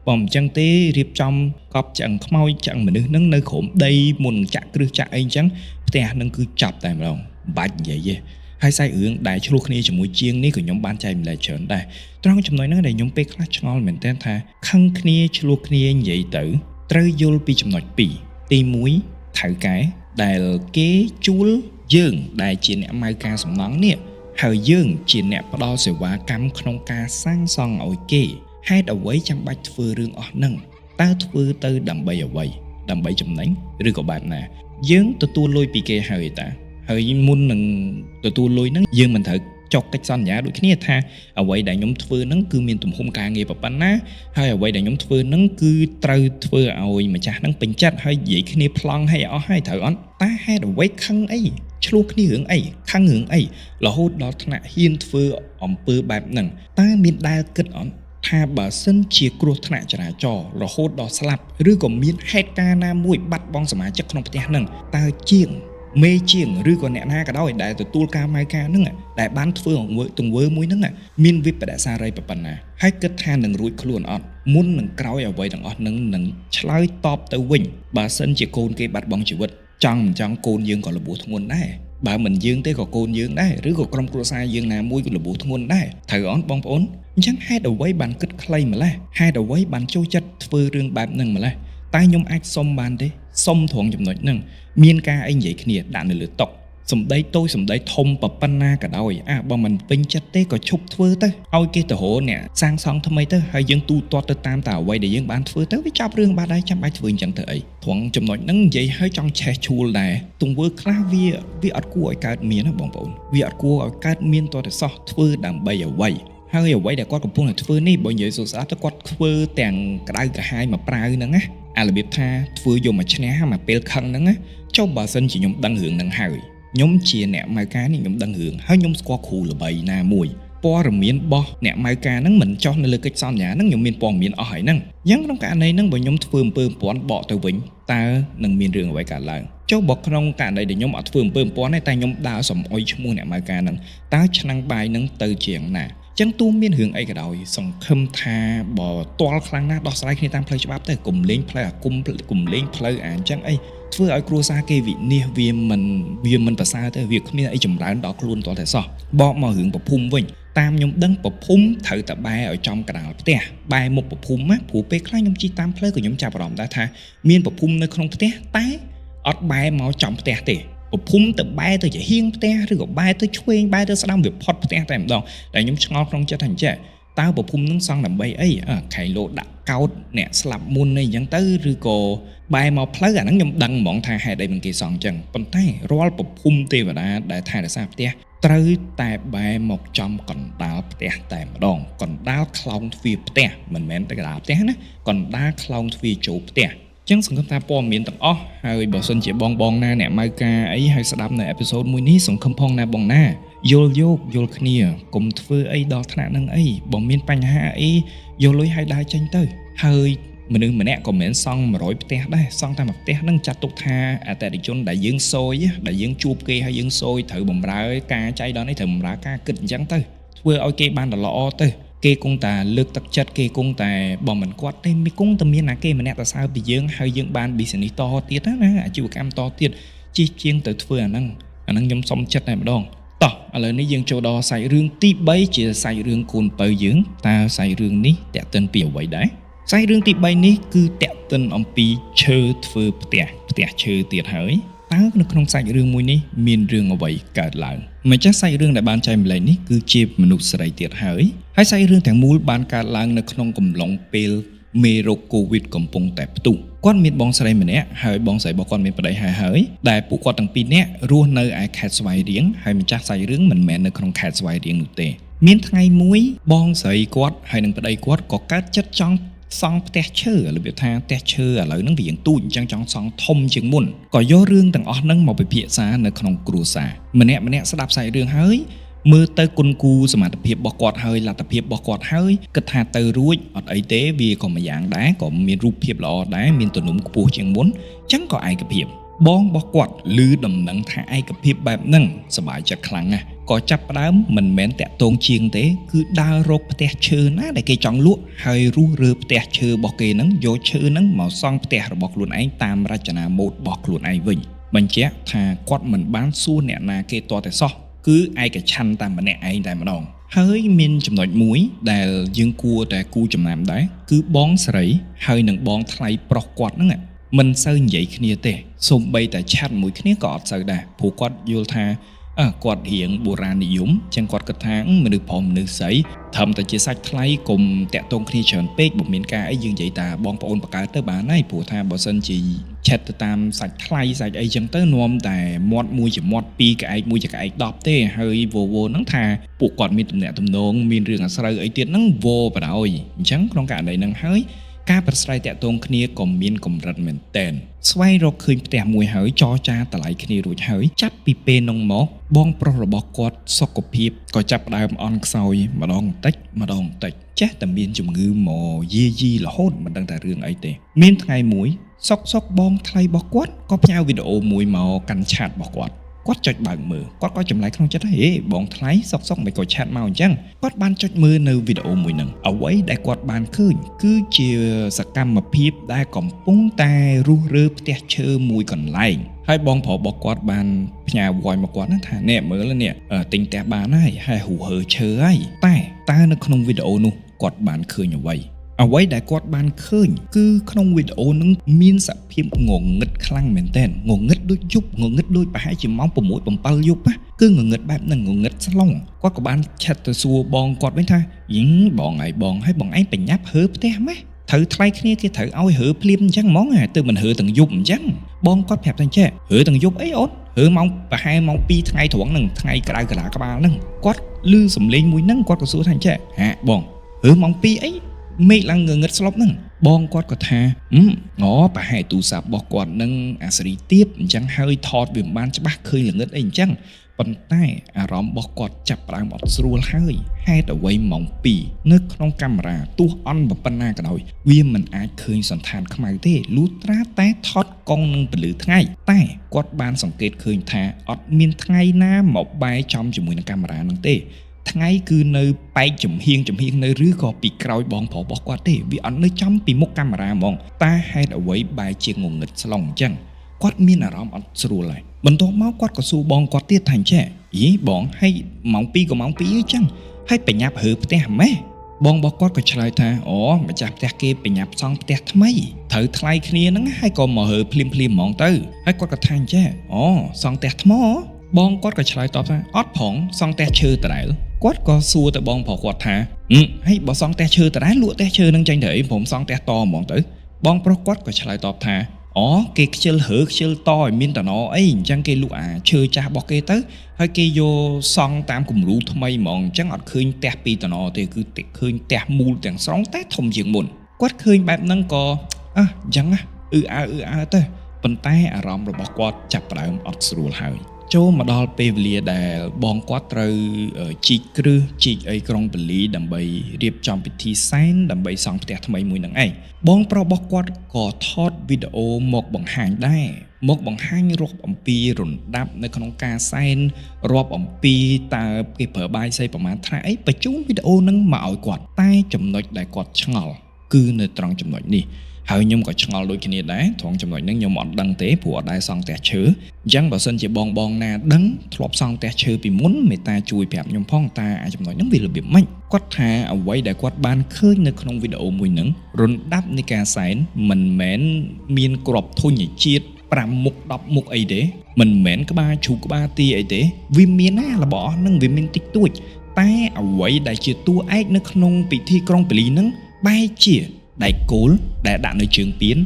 បើមិនអញ្ចឹងទេរៀបចំកប់ឆ្អឹងខ្មោចឆ្អឹងមនុស្សនឹងនៅក្រោមដីមុនចាក់គ្រឹះចាក់អីអញ្ចឹងផ្ទះនឹងគឺចាប់តែម្ដងបាច់និយាយទេហើយសាច់រឿងដែលឆ្លោះគ្នាជាមួយជាងនេះក៏ខ្ញុំបានចែកម្លែកច្រើនដែរត្រង់ចំណុចហ្នឹងដែលខ្ញុំពេលខ្លះឆ្ងល់មែនទែនថាខឹងគ្នាឆ្លោះគ្នានិយាយទៅត្រូវយល់ពីចំណុច2ទី1ថៅកែដែលគេជួលយើងដែលជាអ្នកម៉ៅការសំណង់នេះហើយយើងជាអ្នកផ្ដល់សេវាកម្មក្នុងការសាងសង់ឲ្យគេហេតុអ្វីចាំបាច់ធ្វើរឿងអស់ហ្នឹងតើធ្វើទៅដើម្បីអ្វីដើម្បីចំណេញឬក៏បែបណាយើងទទួលលុយពីគេហើយតាហើយមុននឹងទទួលលុយហ្នឹងយើងមិនត្រូវចុះកិច្ចសន្យាដូចគ្នាថាអ្វីដែលខ្ញុំធ្វើហ្នឹងគឺមានទំហំការងារប៉ុណ្ណាហើយអ្វីដែលខ្ញុំធ្វើហ្នឹងគឺត្រូវធ្វើឲ្យម្ចាស់ហ្នឹងពេញចិត្តហើយនិយាយគ្នាប្លង់ឲ្យអស់ហើយត្រូវអត់តែហេតុអ្វីខឹងអីឆ្លោះគ្នារឿងអីខឹងរឿងអីរហូតដល់ថ្នាក់ហ៊ានធ្វើអំពើបែបហ្នឹងតើមានដែលគិតអត់ថាបើសិនជាគ្រោះថ្នាក់ចរាចរណ៍រហូតដល់ស្លាប់ឬក៏មានហេតុការណ៍ណាមួយបាត់បង់សមាជិកក្នុងផ្ទះហ្នឹងតើជាងមេជាងឬក៏អ្នកណាក៏ដោយដែលទទួលការម៉ៅការហ្នឹងដែលបានធ្វើទង្វើមួយហ្នឹងមានវិបដិសារីប៉ុណ្ណាហើយគិតថានឹងរួចខ្លួនអត់មុននឹងក្រោយអ្វីទាំងអស់ហ្នឹងនឹងឆ្លើយតបទៅវិញបើសិនជាកូនគេបាត់បង់ជីវិតចង់មិនចង់កូនយើងក៏របួសធ្ងន់ដែរបើមិនយើងទេក៏កូនយើងដែរឬក៏ក្រុមគ្រួសារយើងណាមួយក៏របួសធ្ងន់ដែរត្រូវអត់បងប្អូនអញ្ចឹងហេតុអ្វីបានគិតខ្លីម្ល៉េះហេតុអ្វីបានចូលចិត្តធ្វើរឿងបែបហ្នឹងម្ល៉េះតែខ្ញុំអាចសុំបានទេសុំត្រង់ចំណុចហ្នឹងមានការអីនិយាយគ្នាដាក់នៅលើតុសំដីតូចសំដីធំប៉ុណ្ណាក៏ដោយបើមិនពេញចិត្តទេក៏ឈប់ធ្វើទៅឲ្យគេទៅរកអ្នកសាងសង់ថ្មីទៅហើយយើងទូទាត់ទៅតាមតាអ្វីដែលយើងបានធ្វើទៅវាចប់រឿងបាត់ហើយចាំបាច់ធ្វើអញ្ចឹងទៅអីត្រង់ចំណុចហ្នឹងនិយាយឲ្យចង់ឆេះឈួលដែរទង្វើខ្លះវាអត់គួរឲ្យកើតមានណាបងប្អូនវាអត់គួរឲ្យកើតមានតតែសោះធ្វើដើម្បីអ្វីហើយអ្វីដែលគាត់កំពុងតែធ្វើនេះបើនិយាយសួរស្អាតទៅគាត់ធ្វើទាំងក្តៅក្រហាយមកប្រាវហ្នឹងណារបៀបថាធ្វើយកមកឈ្នះមកពេលខឹងហ្នឹងណាចុះបើសិនជាខ្ញុំដឹងរឿងហ្នឹងហើយខ្ញុំជាអ្នកម៉ៅការនេះខ្ញុំដឹងរឿងហើយខ្ញុំស្គាល់គ្រូល្បីណាមួយព័ត៌មានរបស់អ្នកម៉ៅការហ្នឹងមិនចោះនៅលើកិច្ចសន្យាហ្នឹងខ្ញុំមានព័ត៌មានអស់ហើយហ្នឹងអញ្ចឹងក្នុងករណីហ្នឹងបើខ្ញុំធ្វើអំពើបំពាន់បកទៅវិញតើនឹងមានរឿងអ្វីកើតឡើងចុះបើក្នុងករណីដែលខ្ញុំអត់ធ្វើអំពើបំពាន់ទេតែខ្ញុំដើរសំអុយឈ្មោះអ្នកម៉ៅការហ្នឹងតើឆ្នាំងបាយហ្នឹងទៅជាងណាចឹងទូមានរឿងអីក៏ដោយសង្ឃឹមថាបើទាល់ខ្លាំងណាស់ដោះស្រាយគ្នាតាមផ្លូវច្បាប់ទៅកុំលេងផ្លូវអាគមកុំលេងផ្លូវអញ្ចឹងអីធ្វើឲ្យគ្រួសារគេវិនិច្ឆ័យវាមិនប្រសើរទៅវាគ្មានអីចម្រើនដល់ខ្លួនតតែសោះបកមករឿងប្រភុំវិញតាមខ្ញុំដឹងប្រភុំត្រូវតែបែរឲ្យចំកណ្ដាលផ្ទះបែរមុខប្រភុំណាព្រោះពេលខ្លះខ្ញុំជិះតាមផ្លូវក៏ខ្ញុំចាប់អារម្មណ៍ដែរថាមានប្រភុំនៅក្នុងផ្ទះតែអត់បែរមកចំផ្ទះទេប្រភុំទៅបែរទៅជាហៀងផ្ទះឬក៏បែរទៅឆ្វេងបែរទៅស្ដាំវាផុតផ្ទះតែម្ដងតែខ្ញុំឆ្ងល់ក្នុងចិត្តថាអញ្ចឹងតើប្រភុំនឹងសង់ដើម្បីអីខៃឡូដាក់កោតអ្នកស្លាប់មុនអីអញ្ចឹងទៅឬក៏បែរមកផ្លូវអាហ្នឹងខ្ញុំដឹងហ្មងថាហេតុអីមិនគេសង់អញ្ចឹងប៉ុន្តែរាល់ប្រភុំទេវតាដែលថែរក្សាផ្ទះត្រូវតែបែរមកចំកណ្ដាលផ្ទះតែម្ដងកណ្ដាលខ្លោងទ្វារផ្ទះមិនមែនតែកណ្ដាលផ្ទះណាកណ្ដាលខ្លោងទ្វារចូលផ្ទះចឹងសង្ឃឹមថាព័ត៌មានទាំងអស់ហើយបើសិនជាបងណាអ្នកម៉ៅការអីហើយស្ដាប់នៅអេពីសូតមួយនេះសង្ឃឹមផងណាបងណាយល់គ្នាកុំធ្វើអីដល់ថ្នាក់នឹងអីបើមានបញ្ហាអីយកលុយឲ្យដើរចេញទៅហើយមនុស្សម្នាក់ក៏មិនសង់100ផ្ទះដែរសង់តែមួយផ្ទះហ្នឹងចាត់ទុកថាអតិថិជនដែលយើងសយដែលយើងជួបគេហើយយើងសយត្រូវបំរើការចៃដន្យនេះត្រូវបំរើការគិតអញ្ចឹងទៅធ្វើឲ្យគេបានល្អទៅគេគង់តែលើកទឹកចិត្តគេគង់តែបើមិនគាត់ទេមានគង់តែមានណាគេម្នាក់ទៅសើពីយើងហើយយើងបាន business តទៀតណាអាជីវកម្មតទៀតជីជាងទៅធ្វើអាហ្នឹងខ្ញុំសុំចិត្តតែម្ដងតោះឥឡូវនេះយើងចូលដល់សាច់រឿងទី3ជាសាច់រឿងកូនពៅយើងតើសាច់រឿងនេះតាក់ទិនពីអ្វីដែរសាច់រឿងទី3នេះគឺតាក់ទិនអំពីឈើធ្វើផ្ទះឈើទៀតហើយតើនៅក្នុងសាច់រឿងមួយនេះមានរឿងអ្វីកើតឡើងម្ចាស់សាច់រឿងដែលបានចែកម្លែកនេះគឺជាមនុស្សស្រីទៀតហើយសាច់រឿងទាំងមូលបានកើតឡើងនៅក្នុងកំឡុងពេលមេរោគកូវីដកំពុងតែផ្ទុះគាត់មានបងស្រីម្នាក់ហើយបងស្រីរបស់គាត់មានប្តីហើយដែលពួកគាត់ទាំងពីរនាក់រស់នៅឯខេត្តស្វាយរៀងហើយម្ចាស់សាច់រឿងមិនមែននៅក្នុងខេត្តស្វាយរៀងនោះទេមានថ្ងៃមួយបងស្រីគាត់ហើយនឹងប្តីគាត់ក៏កើតចិត្តចង់ សង់ផ្ទះឈើរបៀបថាផ្ទះឈើឥឡូវហ្នឹងវាយ៉ាងទូចអញ្ចឹងចង់សង់ធំជាងមុនក៏យករឿងទាំងអស់ហ្នឹងមកពិភាក្សានៅក្នុងគ្រួសារម្នាក់ស្ដាប់សាច់រឿងហើយមើលទៅគុណគូសមត្ថភាពរបស់គាត់ហើយលទ្ធភាពរបស់គាត់ហើយគិតថាទៅរួចអត់អីទេវាក៏មួយយ៉ាងដែរក៏មានរូបភាពល្អដែរមានទំនុំខ្ពស់ជាងមុនអញ្ចឹងក៏ឯកភាពបងរបស់គាត់ឮដំណឹងថាឯកភាពបែបហ្នឹងសប្បាយចិត្តខ្លាំងណាស់ក៏ចាប់ផ្ដើមមិនមែនតាក់ទងជាងទេគឺដើររកផ្ទះឈើណាដែលគេចង់លក់ហើយរុះរើផ្ទះឈើរបស់គេហ្នឹងយកឈើហ្នឹងមកសង់ផ្ទះរបស់ខ្លួនឯងតាមរចនាម៉ូដរបស់ខ្លួនឯងវិញបញ្ជាក់ថាគាត់មិនបានសួរអ្នកណាគេទាល់តែសោះគឺឯកច្ឆន្ទតែម្នាក់ឯងតែម្ដងហើយមានចំណុចមួយដែលយើងគួរតែគូចំណាំដែរគឺបងស្រីហើយនឹងបងថ្លៃប្រុសគាត់ហ្នឹងមិនសូវនិយាយគ្នាទេសូម្បីតែឆាត់មួយគ្នាក៏អត់សូវដែរព្រោះគាត់យល់ថាគាត់រៀងបុរាណនិយមចឹងគាត់គិតថាមនុស្សប្រុសមនុស្សស្រីត្រឹមតែជាសាច់ថ្លៃកុំតាក់ទងគ្នាច្រើនពេកបើមានការអីយើងនិយាយថាបងប្អូនបកកើតទៅបានហើយព្រោះថាបើសិនជាឆាត់ទៅតាមសាច់ថ្លៃសាច់អីចឹងទៅនាំតែមាត់មួយជាមាត់ពីរក្អែកមួយជាក្អែក10ទេហើយវហ្នឹងថាពួកគាត់មានទំនាក់ទំនងមានរឿងអាស្រូវអីទៀតហ្នឹងវបដ ாய் អញ្ចឹងក្នុងករណីហ្នឹងហើយការប្រស្រ័យតាក់ទងគ្នាក៏មានកម្រិតមែនតែនស្វែងរកឃើញផ្ទះមួយហើយចរចាតម្លៃគ្នារួចហើយចាប់ពីពេលនោះមកបងប្រុសរបស់គាត់សុខភាពក៏ចាប់ផ្ដើមអន់ខ្សោយម្ដងបន្តិចចេះតែមានជំងឺមកយាយីរហូតមិនដឹងតែរឿងអីទេមានថ្ងៃមួយសុកបងថ្លៃរបស់គាត់ក៏ផ្ញើវីដេអូមួយមកកាន់ឆាតរបស់គាត់ចុចបើកមើលគាត់ក៏ចម្លែកក្នុងចិត្តហេបងថ្លៃសុកមិនក៏ឆាតមកអញ្ចឹងគាត់បានចុចមើលនៅវីដេអូមួយហ្នឹងអ្វីដែលគាត់បានឃើញគឺជាសកម្មភាពដែលកំពុងតែរុះរើផ្ទះឈើមួយកន្លែងហើយបងប្រុសរបស់គាត់បានផ្ញើ voice មកគាត់ថានេះមើលនេះទិញផ្ទះបានហើយហូហើឈើហើយតែតើនៅក្នុងវីដេអូនោះគាត់បានឃើញអ្វីដែលគាត់បានឃើញគឺក្នុងវីដេអូនឹងមានសភាពងងឹតខ្លាំងមែនទែនងងឹតដូចយប់ងងឹតដូចប្រហែលជាម៉ោង6 7យប់គឺងងឹតបែបហ្នឹងងងឹតស្លុងគាត់ក៏បានឆាត់ទៅសួរបងគាត់វិញថាបងហើយបងឯងបញ្ញាប់ហើផ្ទះម៉េះត្រូវថ្លៃគ្នាគេត្រូវឲ្យហើភ្លាមអញ្ចឹងហ្មងទើបមិនហើទាំងយប់អញ្ចឹងបងគាត់ប្រាប់ថាចេះហើទាំងយប់អីអូនហើម៉ោងប្រហែលម៉ោង2ថ្ងៃត្រង់ហ្នឹងថ្ងៃក្រៅកលាក្បាលហ្នឹងគាត់ឮសំឡេងមួយហ្នឹងគាត់ក៏សួរថាចេះបងហើម៉ោង2អីមេឃឡើងងងឹតស្លុបហ្នឹងបងគាត់ក៏ថាប្រហែលទូរស័ព្ទរបស់គាត់នឹងអាសេរីទៀបអញ្ចឹងហើយថតវាមិនបានច្បាស់ឃើញល្ងឹតអីអញ្ចឹងប៉ុន្តែអារម្មណ៍របស់គាត់ចាប់ផ្ដើមអត់ស្រួលហើយហេតុអ្វីម៉ោង2នៅក្នុងកាមេរ៉ាទោះអន់ប៉ុណ្ណាក៏ដោយវាមិនអាចឃើញសន្តានខ្មៅទេលុះត្រាតែថតកង់នឹងពន្លឺថ្ងៃតែគាត់បានសង្កេតឃើញថាអត់មានថ្ងៃណាមកបែរចំជាមួយនឹងកាមេរ៉ានឹងទេថ្ងៃគឺនៅបែកចំហៀងនៅឬក៏ពីក្រោយបងប្រុសរបស់គាត់ទេវាអត់នៅចំពីមុខកាមេរ៉ាហ្មងតែហេតុអ្វីបែរជាងងឹតស្លុងអញ្ចឹងគាត់មានអារម្មណ៍អត់ស្រួលហើយបន្ទាប់មកគាត់ក៏សួរបងគាត់ទៀតថាចេះបងហើយម៉ោង2ក៏ម៉ោង2អញ្ចឹងហើយបញ្ញាប់ហើផ្ទះម៉េះបងរបស់គាត់ក៏ឆ្លើយថាម្ចាស់ផ្ទះគេបញ្ញាប់សង់ផ្ទះថ្មីត្រូវថ្លៃគ្នាហ្នឹងហើយក៏មកហើភ្លាមហ្មងទៅហើយគាត់ក៏ថាចេះសង់ផ្ទះថ្មបងគាត់ក៏ឆ្លើយតបថាអត់ផងសង់ផ្ទះឈើដដែលគាត់ក៏សួរទៅបងប្រុសគាត់ថាហើយបើសង់ផ្ទះឈើដដែលលក់ផ្ទះឈើនឹងចេញទៅអីព្រមសង់ផ្ទះតហ្មងទៅបងប្រុសគាត់ក៏ឆ្លើយតបថាគេខ្ជិលហើខ្ជិលតឲ្យមានតំណអីអញ្ចឹងគេលក់អាឈើចាស់របស់គេទៅហើយគេយកសង់តាមគំរូថ្មីហ្មងអញ្ចឹងអត់ឃើញផ្ទះពីតំណទេគឺឃើញផ្ទះមូលទាំងស្រុងតែធំជាងមុនគាត់ឃើញបែបហ្នឹងក៏អញ្ចឹងអើទៅប៉ុន្តែអារម្មណ៍របស់គាត់ចាប់ផ្ដើមអត់ស្រួលហើយចូលមកដល់ពេលវេលាដែលបងគាត់ត្រូវជីកគ្រឹះជីកអីក្រុងពលីដើម្បីរៀបចំពិធីសែនដើម្បីសង់ផ្ទះថ្មីមួយនឹងឯងបងប្រុសរបស់គាត់ក៏ថតវីដេអូមកបង្ហាញដែរមកបង្ហាញរាប់អំពីរណ្ដាប់នៅក្នុងការសែនរាប់អំពីតើគេប្រើបាយសីប្រមាណថ្នាក់អីបញ្ជូនវីដេអូហ្នឹងមកឲ្យគាត់តែចំណុចដែលគាត់ឆ្ងល់គឺនៅត្រង់ចំណុចនេះហើយខ្ញុំក៏ឆ្ងល់ដូចគ្នាដែរត្រង់ចំណុចហ្នឹងខ្ញុំអត់ដឹងទេព្រោះអត់ដែរសង់ផ្ទះឈើអញ្ចឹងបើសិនជាបងណាដឹងធ្លាប់សង់ផ្ទះឈើពីមុនមេត្តាជួយប្រាប់ខ្ញុំផងតើអាចំណុចហ្នឹងវារបៀបម៉េចគាត់ថាអ្វីដែលគាត់បានឃើញនៅក្នុងវីដេអូមួយហ្នឹងរណ្ដាប់នៃការសែនមិនមែនមានក្របធុញជាតិ5មុខ10មុខអីទេមិនមែនក្បាលជ្រូកក្បាលទាអីទេវាមានណារបស់ហ្នឹងវាមានតិចតួចតែអ្វីដែលជាតួឯកនៅក្នុងពិធីក្រុងពលីហ្នឹងបែរជាដៃគោលដែលដាក់នៅជើងពៀន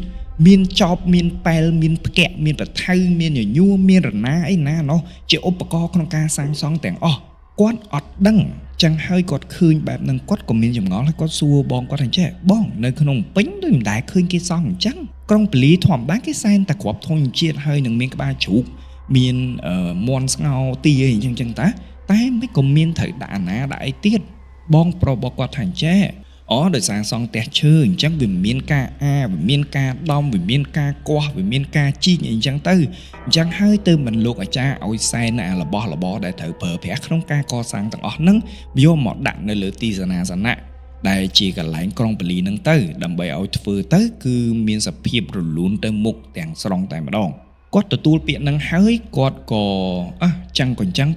មានចបមានប៉ែលមានផ្គាក់មានប្រថៅមានញញួរមានរណាអីណាណោះជាឧបករណ៍ក្នុងការសាងសង់ទាំងអស់គាត់អត់ដឹង ចឹងហើយគាត់ឃើញបែបហ្នឹងគាត់ក៏មានចម្ងល់ហើយគាត់សួរបងគាត់ថាចេះបងនៅក្នុងពេញដូចមិនដែលឃើញគេសង់អញ្ចឹងក្រុងពលីធម្មតាគេសែនតែគ្រាប់ធញ្ញជាតិហើយនឹងមានក្បាលជ្រូកមានមន់ស្ងោទីអីអញ្ចឹងតាតែមិនក៏មានត្រូវដាក់អាណាដាក់អីទៀតបងប្រុសរបស់គាត់ថាចេះដោយសារសង់ផ្ទះឈើអញ្ចឹងវាមានការវាមានការដំវាមានការគាស់វាមានការជីកអីចឹងទៅអញ្ចឹងហើយទៅមិនលោកអាចារ្យឲ្យសែនរបស់របរដែលត្រូវប្រើប្រាស់ក្នុងការកសាងទាំងអស់ហ្នឹងយកមកដាក់នៅលើទីសនាសនៈដែលជាកន្លែងក្រុងពលីហ្នឹងទៅដើម្បីឲ្យធ្វើទៅគឺមានសភាពរលូនទៅមុខទាំងស្រុងតែម្ដងគាត់ទទួលពាក្យហ្នឹងហើយគាត់ក៏ចឹង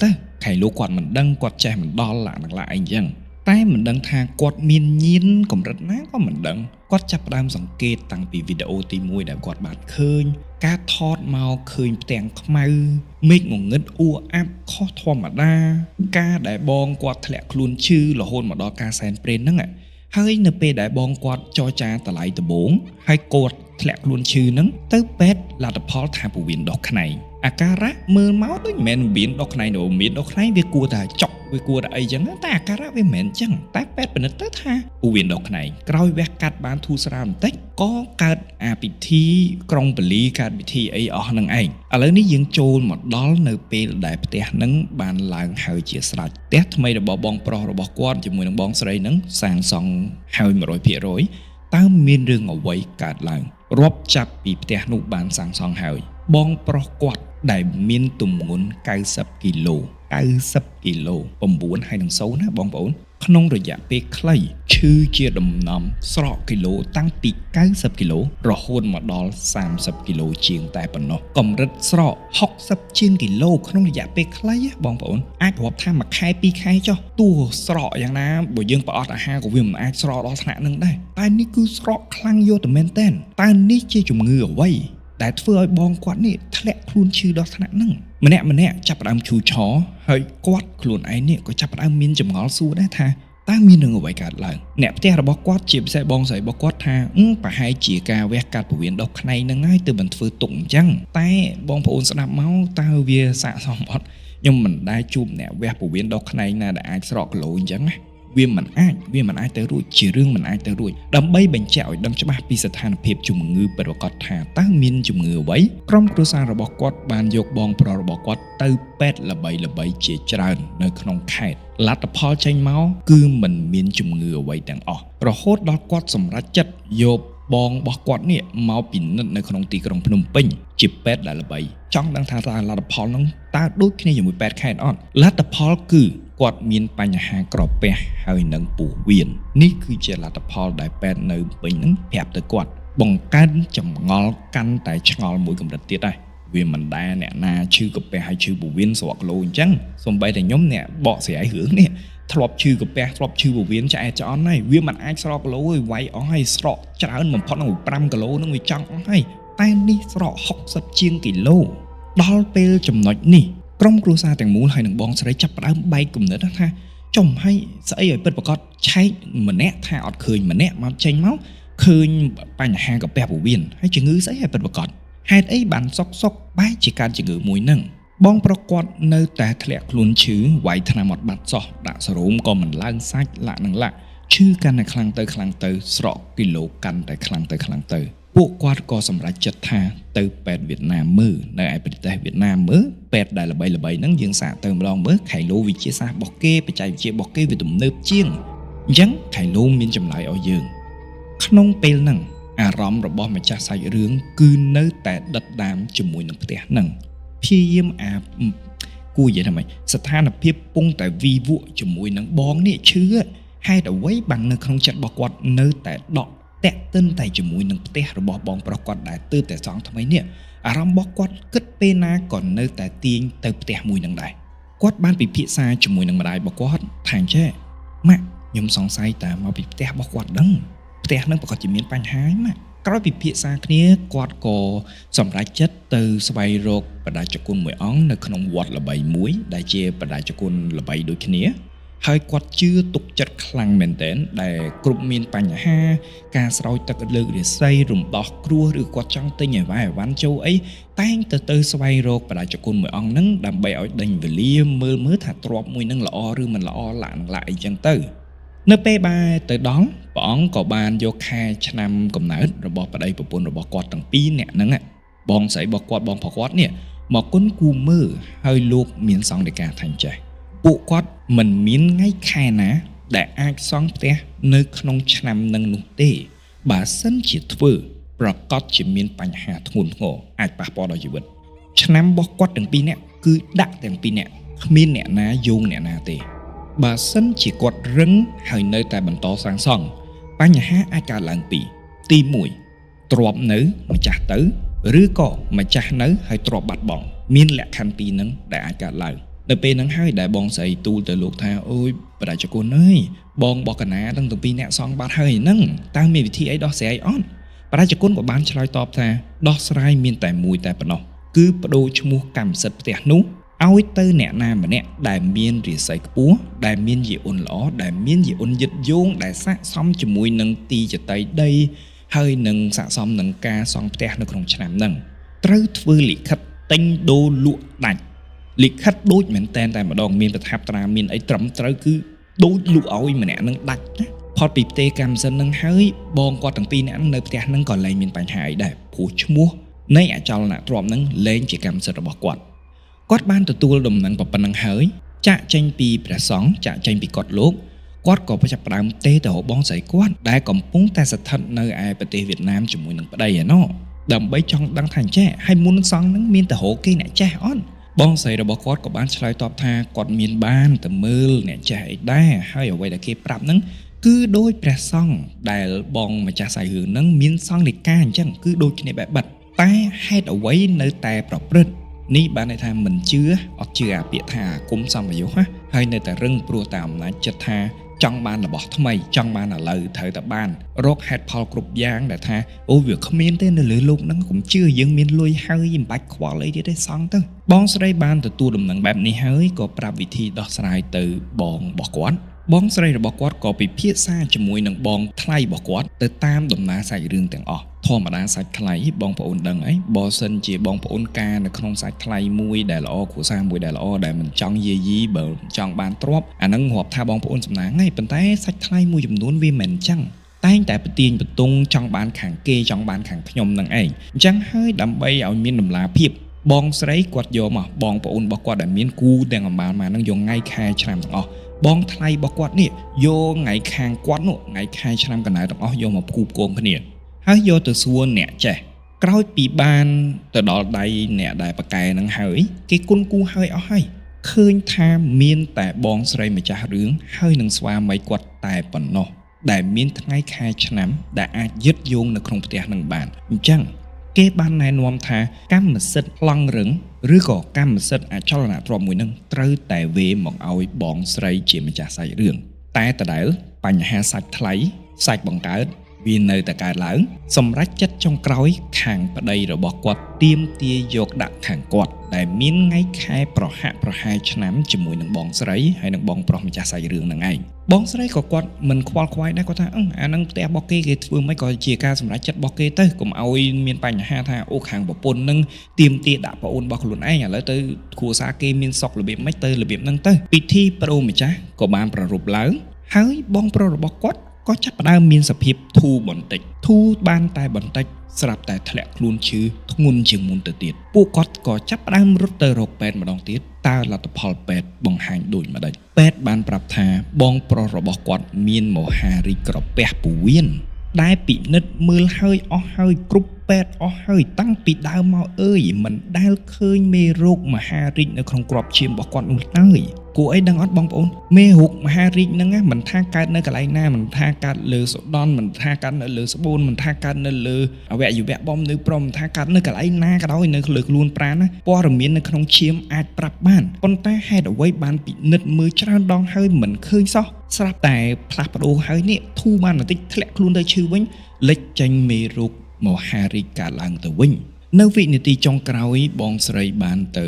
ទៅខែលោកគាត់មិនដឹងគាត់ចេះមិនដល់ឡាអីចឹងតែមិនដឹងថាគាត់មានញៀនកម្រិតណាក៏មិនដឹងគាត់ចាប់ផ្ដើមសង្កេតតាំងពីវីដេអូទី1ដែលគាត់បានឃើញការថតមកឃើញផ្ទាំងខ្មៅមេឃងងឹតអ៊ូអាប់ខុសធម្មតាការដែលបងគាត់ធ្លាក់ខ្លួនឈឺរហូតមកដល់ការសែនព្រេនហ្នឹងហើយនៅពេលដែលបងគាត់ចរចាតម្លៃដំបូងហើយគាត់ធ្លាក់ខ្លួនឈឺហ្នឹងទៅពេទ្យលទ្ធផលថាពោះវៀនដុសខ្នែងអាការៈមើលមកដូចមិនមែនវៀនដុសខ្នែងទេវៀនដុសខ្នែងវាគួរតែចុកវាគួរតែអីចឹងតែអាការៈវាមិនមែនចឹងតែពេទ្យពិនិត្យទៅថាពោះវៀនដុសខ្នែងក្រោយវះកាត់បានធូរស្រាលបន្តិចក៏កើតអាពិធីក្រុងពលីកើតពិធីអីអស់នឹងឯងឥឡូវនេះយើងចូលមកដល់នៅពេលដែលផ្ទះហ្នឹងបានឡើងហើយជាស្រេចផ្ទះថ្មីរបស់បងប្រុសរបស់គាត់ជាមួយនឹងបងស្រីហ្នឹងសាងសង់ហើយ 100% តើមានរឿងអ្វីកើតឡើងរាប់ចាប់ពីផ្ទះនោះបានសាងសង់ហើយបងប្រុសគាត់ដែលមានទម្ងន់90គីឡូ9ហើយនឹង0ណាបងប្អូនក្នុងរយៈពេលខ្លីឈឺជាដំណំស្រកគីឡូតាំងពី90គីឡូរហូតមកដល់30គីឡូជាងតែប៉ុណ្ណោះកម្រិតស្រក60ជាងគីឡូក្នុងរយៈពេលខ្លីបងប្អូនអាចរាប់ថាមួយខែ2ខែចុះទោះស្រកយ៉ាងណាបើយើងប្រអត់អាហារក៏វាមិនអាចស្រកដល់ថ្នាក់នឹងដែរតែនេះគឺស្រកខ្លាំងយកតែមែនតើតើនេះជាជំងឺអ្វីដែលធ្វើឲ្យបងគាត់នេះធ្លាក់ខ្លួនឈឺដល់ថ្នាក់ហ្នឹងម្នាក់ចាប់ផ្ដើមឈូឆរហើយគាត់ខ្លួនឯងនេះក៏ចាប់ផ្ដើមមានចម្ងល់សួរដែរថាតើមានរឿងអ្វីកើតឡើងអ្នកផ្ទះរបស់គាត់ជាពិសេសបងស្រីរបស់គាត់ថាប្រហែលជាការវះកាត់ពោះវៀនដុសខ្នែងហ្នឹងហើយទើបមិនធ្វើទុកអញ្ចឹងតែបងប្អូនស្ដាប់មកតើវាស័ក្តិសមអត់ខ្ញុំមិនដែលជួបអ្នកវះពោះវៀនដុសខ្នែងណាដែលអាចស្រកគីឡូអញ្ចឹងណាវាមិនអាចទៅរួចជារឿងមិនអាចទៅរួចដើម្បីបញ្ជាក់ឲ្យដឹងច្បាស់ពីស្ថានភាពជំងឺពិតប្រាកដថាតើមានជំងឺអ្វីក្រុមគ្រួសាររបស់គាត់បានយកបងប្រុសរបស់គាត់ទៅពេទ្យល្បីជាច្រើននៅក្នុងខេត្តលទ្ធផលចេញមកគឺមិនមានជំងឺអ្វីទាំងអស់រហូតដល់គាត់សម្រេចចិត្តយកបងរបស់គាត់នេះមកពិនិត្យនៅក្នុងទីក្រុងភ្នំពេញជាពេទ្យដែលល្បីចង់ដឹងថាតើលទ្ធផលហ្នឹងតើដូចគ្នាជាមួយពេទ្យខេត្តអត់លទ្ធផលគឺគាត់មានបញ្ហាក្រពះហើយនឹងពោះវៀននេះគឺជាលទ្ធផលដែលពេទ្យនៅពេញហ្នឹងប្រាប់ទៅគាត់បង្កើនចម្ងល់កាន់តែឆ្ងល់មួយកម្រិតទៀតដែរវាមិនដែលអ្នកណាឈឺក្រពះហើយឈឺពោះវៀនស្រកគីឡូអញ្ចឹងសូម្បីតែខ្ញុំអ្នកបកស្រាយរឿងនេះធ្លាប់ឈឺក្រពះធ្លាប់ឈឺពោះវៀនឆ្អែតឆ្អន់ហើយវាមិនអាចស្រកគីឡូឲ្យវាយអស់ហើយស្រកច្រើនបំផុតនឹង5គីឡូនឹងវាចង់អស់ហើយតែនេះស្រក60ជាងគីឡូដល់ពេលចំណុចនេះក្រុមគ្រួសារទាំងមូលហើយនឹងបងស្រីចាប់ផ្ដើមបែកគំនិតថាចំហើយស្អីឲ្យពិតប្រាកដឆែកម្នាក់ថាអត់ឃើញម្នាក់មកចេញមកឃើញបញ្ហាក្រពះពោះវៀនហើយជំងឺស្អីឲ្យពិតប្រាកដហេតុអីបានសុកបែរជាកើតជំងឺមួយហ្នឹងបងប្រុសគាត់នៅតែធ្លាក់ខ្លួនឈឺវាយថ្នាំអត់បាត់សោះដាក់សេរ៉ូមក៏មិនឡើងសាច់លាក់នឹងលាក់ឈឺកាន់តែខ្លាំងទៅស្រកគីឡូកាន់តែខ្លាំងទៅពួកគាត់ក៏សម្រេចចិត្តថាទៅពេទ្យវៀតណាមមើលនៅឯប្រទេសវៀតណាមមើលពេទ្យដែលល្បីហ្នឹងយើងសាកទៅម្ដងមើលខៃឡូវិទ្យាសាស្ត្ររបស់គេបច្ចេកវិទ្យារបស់គេវាទំនើបជាងអញ្ចឹងខៃឡូមានចម្លើយឲ្យយើងក្នុងពេលហ្នឹងអារម្មណ៍របស់ម្ចាស់សាច់រឿងគឺនៅតែដិតដាមជាមួយនឹងផ្ទះហ្នឹងព្យាយាមគួរនិយាយថាម៉េចស្ថានភាពពងតែវីវក់ជាមួយនឹងបងនេះឈឺហេតុអ្វីបាននៅក្នុងចិត្តរបស់គាត់នៅតែដកតាក់ទិនតែជាមួយនឹងផ្ទះរបស់បងប្រុសគាត់ដែលទើបតែសង់ថ្មីនេះអារម្មណ៍របស់គាត់គិតពេលណាក៏នៅតែទាញទៅផ្ទះមួយនឹងដែរគាត់បានពិភាក្សាជាមួយនឹងម្ដាយរបស់គាត់ថាអញ្ចេះម៉ាក់ខ្ញុំសង្ស័យតែមកពីផ្ទះរបស់គាត់ដឹងផ្ទះនឹងប្រកាសជាមានបញ្ហាម៉ាក់ក្រោយពិភាក្សាគ្នាគាត់ក៏សម្រេចចិត្តទៅស្វែងរកបដាជគុណមួយអង្គនៅក្នុងវត្តល្បីមួយដែលជាបដាជគុណល្បីដូចគ្នាហ ហើយគាត់ជឿទុកចិត្តខ្លាំងមែនទែនដែលគ្រប់មានបញ្ហាការស្រោចទឹកលើករាសីរំដោះគ្រោះឬគាត់ចង់ទិញអីវ៉ាន់ចូលអីតែងទៅស្វែងរកបដិជនមួយអង្គហ្នឹងដើម្បីឲ្យដេញវេលាមើលថាទ្របមួយហ្នឹងល្អឬមិនល្អឡាក់អីចឹងទៅនៅពេលបែរទៅដល់ព្រះអង្គក៏បានយកខែឆ្នាំកំណើតរបស់ប្តីប្រពន្ធរបស់គាត់ទាំងពីរនាក់ហ្នឹងបងស្រីរបស់គាត់បងប្រុសគាត់នេះមកគុណគូមើលហើយលោកមានសង្ឃដីកាថាអញ្ចេះពួកគាត់មិនមានថ្ងៃខែណាដែលអាចសង់ផ្ទះនៅក្នុងឆ្នាំនឹងនោះទេបើសិនជាធ្វើប្រកាសជាមានបញ្ហាធ្ងន់ធ្ងរអាចប៉ះពាល់ដល់ជីវិតឆ្នាំរបស់គាត់ទាំងពីរនាក់គឺដាក់ទាំងពីរនាក់គ្មានអ្នកណាយោងអ្នកណាទេបើសិនជាគាត់រឹងហើយនៅតែបន្តសាងសង់បញ្ហាអាចកើតឡើងពីរទី1ទ្របនៅម្ចាស់ទៅឬក៏ម្ចាស់នៅហើយទ្របបាត់បង់មានលក្ខខណ្ឌពីរហ្នឹងដែលអាចកើតឡើងនៅពេលហ្នឹងហើយដែលបងស្រីទូលទៅលោកថាអូយបដិជនអើយបងបកណាទាំងពីរអ្នកសងបាត់ហើយហ្នឹងតើមានវិធីអីដោះស្រាយអត់បដិជនក៏បានឆ្លើយតបថាដោះស្រាយមានតែមួយតែប៉ុណ្ណោះគឺបដូរឈ្មោះកម្មសិទ្ធិផ្ទះនោះឲ្យទៅអ្នកណាម្នាក់ដែលមានរាសីខ្ពស់ដែលមានយាអ៊ុនល្អដែលមានយាអ៊ុនយឹតយោងដែលស័ក្តិសមជាមួយនឹងទីចតីដីហើយនឹងស័ក្តិសមនឹងការសង់ផ្ទះនៅក្នុងឆ្នាំហ្នឹងត្រូវធ្វើលិខិតទិញដូរលក់ដាច់លិខិតដូចមែនតែម្ដងមានប្រថាប់ត្រាមានអីត្រឹមត្រូវគឺដូចលក់ឲ្យម្នាក់នឹងដាច់ណាផុតពីផ្ទៃកម្មសិននឹងហើយបងគាត់ទាំងពីរនាក់នៅផ្ទះហ្នឹងក៏លែងមានបញ្ហាអីដែរព្រោះឈ្មោះនៃអចលនទ្រព្យហ្នឹងលែងជាកម្មសិទ្ធិរបស់គាត់បានទទួលដំណឹងប៉ុណ្ណឹងហើយចាក់ចេញពីព្រះសង្ឃចាក់ចេញពីគាត់លោកគាត់ក៏ចាប់ផ្ដើមទេទៅរកបងស្រីគាត់ដែលកំពុងតែស្ថិតនៅឯប្រទេសវៀតណាមជាមួយនឹងប្តីឯណោះដើម្បីចង់ដឹងថាចេះហើយមុនសង្ឃហ្នឹងមានទៅរកគេអ្នកចេះអត់បងស្រីរបស់គាត់ក៏បានឆ្លើយតបថាគាត់មានបានទៅមើលអ្នកចេះអីដែរហើយអ្វីដែលគេប្រាប់ហ្នឹងគឺដោយព្រះសង្ឃដែលបងម្ចាស់សាយរឿងហ្នឹងមានសង្ឃដីកាអញ្ចឹងគឺដូចគ្នាបែបបិទតែហេតុអ្វីនៅតែប្រព្រឹត្តនេះបានន័យថាមិនជឿអត់ជឿអាពាក្យថាគុំសម្បយុះហើយនៅតែរឹងព្រោះតែអំណាចចិត្តថាចង់បានរបស់ថ្មីចង់បានឥឡូវត្រូវតែបានរកហេតុផលគ្រប់យ៉ាងដែលថាអូវាគ្មានទេនៅលើโลกហ្នឹងកុំជឿយើងមានលុយហើយមិនបាច់ខ្វល់អីទៀតទេសងទៅបងស្រីបានទទួលដំណឹងបែបនេះហើយក៏ប្រាប់វិធីដោះស្រាយទៅបងរបស់គាត់បងស្រីរបស់គាត់ក៏ពិភាក្សាជាមួយនឹងបងថ្លៃរបស់គាត់ទៅតាមដំណើរសាច់រឿងទាំងអស់ធម្មតាសាច់ថ្លៃបងប្អូនដឹងអីបើសិនជាបងប្អូនការនៅក្នុងសាច់ថ្លៃមួយដែលល្អគ្រួសារមួយដែលល្អដែលមិនចង់យាយីបើចង់បានទ្រព្យអាហ្នឹងរាប់ថាបងប្អូនសំណាងហើយប៉ុន្តែសាច់ថ្លៃមួយចំនួនវាមិនអញ្ចឹងតែងតែប្រទៀងបន្ទង់ចង់បានខាងគេចង់បានខាងខ្ញុំនឹងឯងអញ្ចឹងហើយដើម្បីឲ្យមានតម្លាភាពបងស្រីគាត់យកមកបងប្អូនរបស់គាត់ដែលមានគូទាំងអំបាលមកហ្នឹងយកថ្ងៃខែឆ្នាំទាំងអស់បងថ្លៃរបស់គាត់នេះយកថ្ងៃខាងគាត់នោះថ្ងៃខែឆ្នាំកណ្ដាលទាំងអស់យកមកផ្គូផ្គងគ្នាហើយយកទៅសួរអ្នកចេះក្រោយពីបានទៅដល់ដៃអ្នកដែលប៉កែនឹងហើយគេគុណគូហើយអស់ហើយឃើញថាមានតែបងស្រីម្ចាស់រឿងហើយនឹងស្វាមីគាត់តែប៉ុណ្ណោះដែលមានថ្ងៃខែឆ្នាំដែលអាចយឹតយោងនៅក្នុងផ្ទះនឹងបានអញ្ចឹងគេបានណែនាំថាកម្មសិទ្ធិប្លង់រឹងឬក៏កម្មសិទ្ធិអចលនទ្រព្យមួយនឹងត្រូវតែវេមកឲ្យបងស្រីជាម្ចាស់សាច់រឿងតែដដែលបញ្ហាសាច់ថ្លៃសាច់បង្កើតវានៅតែកើតឡើងសម្រាប់ចិត្តចុងក្រោយខាងប្តីរបស់គាត់ទាមទារយកដាក់ខាងគាត់ដែលមានថ្ងៃខែប្រហាក់ប្រហែលឆ្នាំជាមួយនឹងបងស្រីហើយនឹងបងប្រុសម្ចាស់សាច់រឿងនឹងឯងបងស្រីក៏គាត់មិនខ្វល់ខ្វាយដែរគាត់ថាអានឹងផ្ទះរបស់គេធ្វើមិនក៏ជាការសម្រេចចិត្តរបស់គេទៅកុំឲ្យមានបញ្ហាថាអូខាងប្រពន្ធនឹងទាមទារដាក់ប្អូនរបស់ខ្លួនឯងឥឡូវទៅគ្រួសារគេមានសក់របៀបម៉េចទៅរបៀបហ្នឹងទៅពិធីប្រូម្ចាស់ក៏បានប្រារព្ធឡើងហើយបងប្រុសរបស់គាត់ក៏ចាប់ផ្ដើមមានសភាពធូរបន្តិចធូរបានតែបន្តិចស្រាប់តែធ្លាក់ខ្លួនឈឺធ្ងន់ជាងមុនទៅទៀតពួកគាត់ក៏ចាប់ផ្ដើមរត់ទៅរកពេទ្យម្ដងទៀតតើលទ្ធផលពេទ្យបង្ហាញដូចម្ដេចពេទ្យបានប្រាប់ថាបងប្រុសរបស់គាត់មានមហារីកក្រពះពោះវៀនដែលពិនិត្យមើលហើយអស់ហើយគ្រប់ពេទ្យអស់ហើយតាំងពីដើមមកអើយមិនដែលឃើញមេរោគមហារីកនៅក្នុងក្របឈាមរបស់គាត់នោះឡើយគួរអីដឹងអត់បងប្អូនមេរោគមហារីកហ្នឹងមិនថាកើតនៅកន្លែងណាមិនថាកើតលើសូដនមិនថាកើតនៅលើស្បូនមិនថាកើតនៅលើអវយវៈបំនៅព្រមមិនថាកើតនៅកន្លែងណាក៏ដោយនៅលើខ្លួនប្រាណណាព័ត៌មាននៅក្នុងឈាមអាចប្រាប់បានប៉ុន្តែហេតុអ្វីបានពិនិត្យមើលច្រើនដងហើយមិនឃើញសោះស្រាប់តែផ្លាស់ប្ដូរហើយនេះធូរបានបន្តិចធ្លាក់ខ្លួនទៅឈឺវិញលេចចេញមេរោគមហារីកកើតឡើងទៅវិញ នៅវិនាទីចុងក្រោយបងស្រីបានទៅ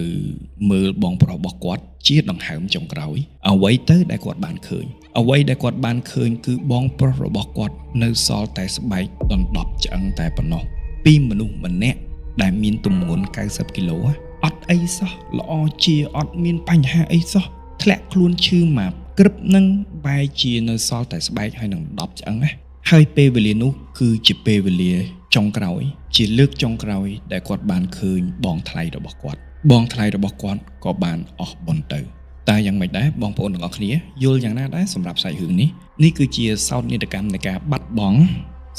មើលបងប្រុសរបស់គាត់ជាដង្ហើមចុងក្រោយអ្វីទៅដែលគាត់បានឃើញអ្វីដែលគាត់បានឃើញគឺបងប្រុសរបស់គាត់នៅសល់តែស្បែកដណ្ដប់ឆ្អឹងតែប៉ុណ្ណោះពីមនុស្សម្នាក់ដែលមានទម្ងន់90គីឡូអត់អីសោះល្អជាអត់មានបញ្ហាអីសោះធ្លាក់ខ្លួនឈឺមកក្រឹបនឹងបែរជានៅសល់តែស្បែកហើយនឹងដប់ឆ្អឹងណាហើយពេលវេលានោះគឺជាពេលវេលាចុងក្រោយជាលើកចុងក្រោយដែលគាត់បានឃើញបងថ្លៃរបស់គាត់បងថ្លៃរបស់គាត់ក៏បានអស់បុណ្យទៅតែយ៉ាងម៉េចដែរបងប្អូនទាំងអស់គ្នាយល់យ៉ាងណាដែរសម្រាប់សាច់រឿងនេះគឺជាសោកនាដកម្មនៃការបាត់បង់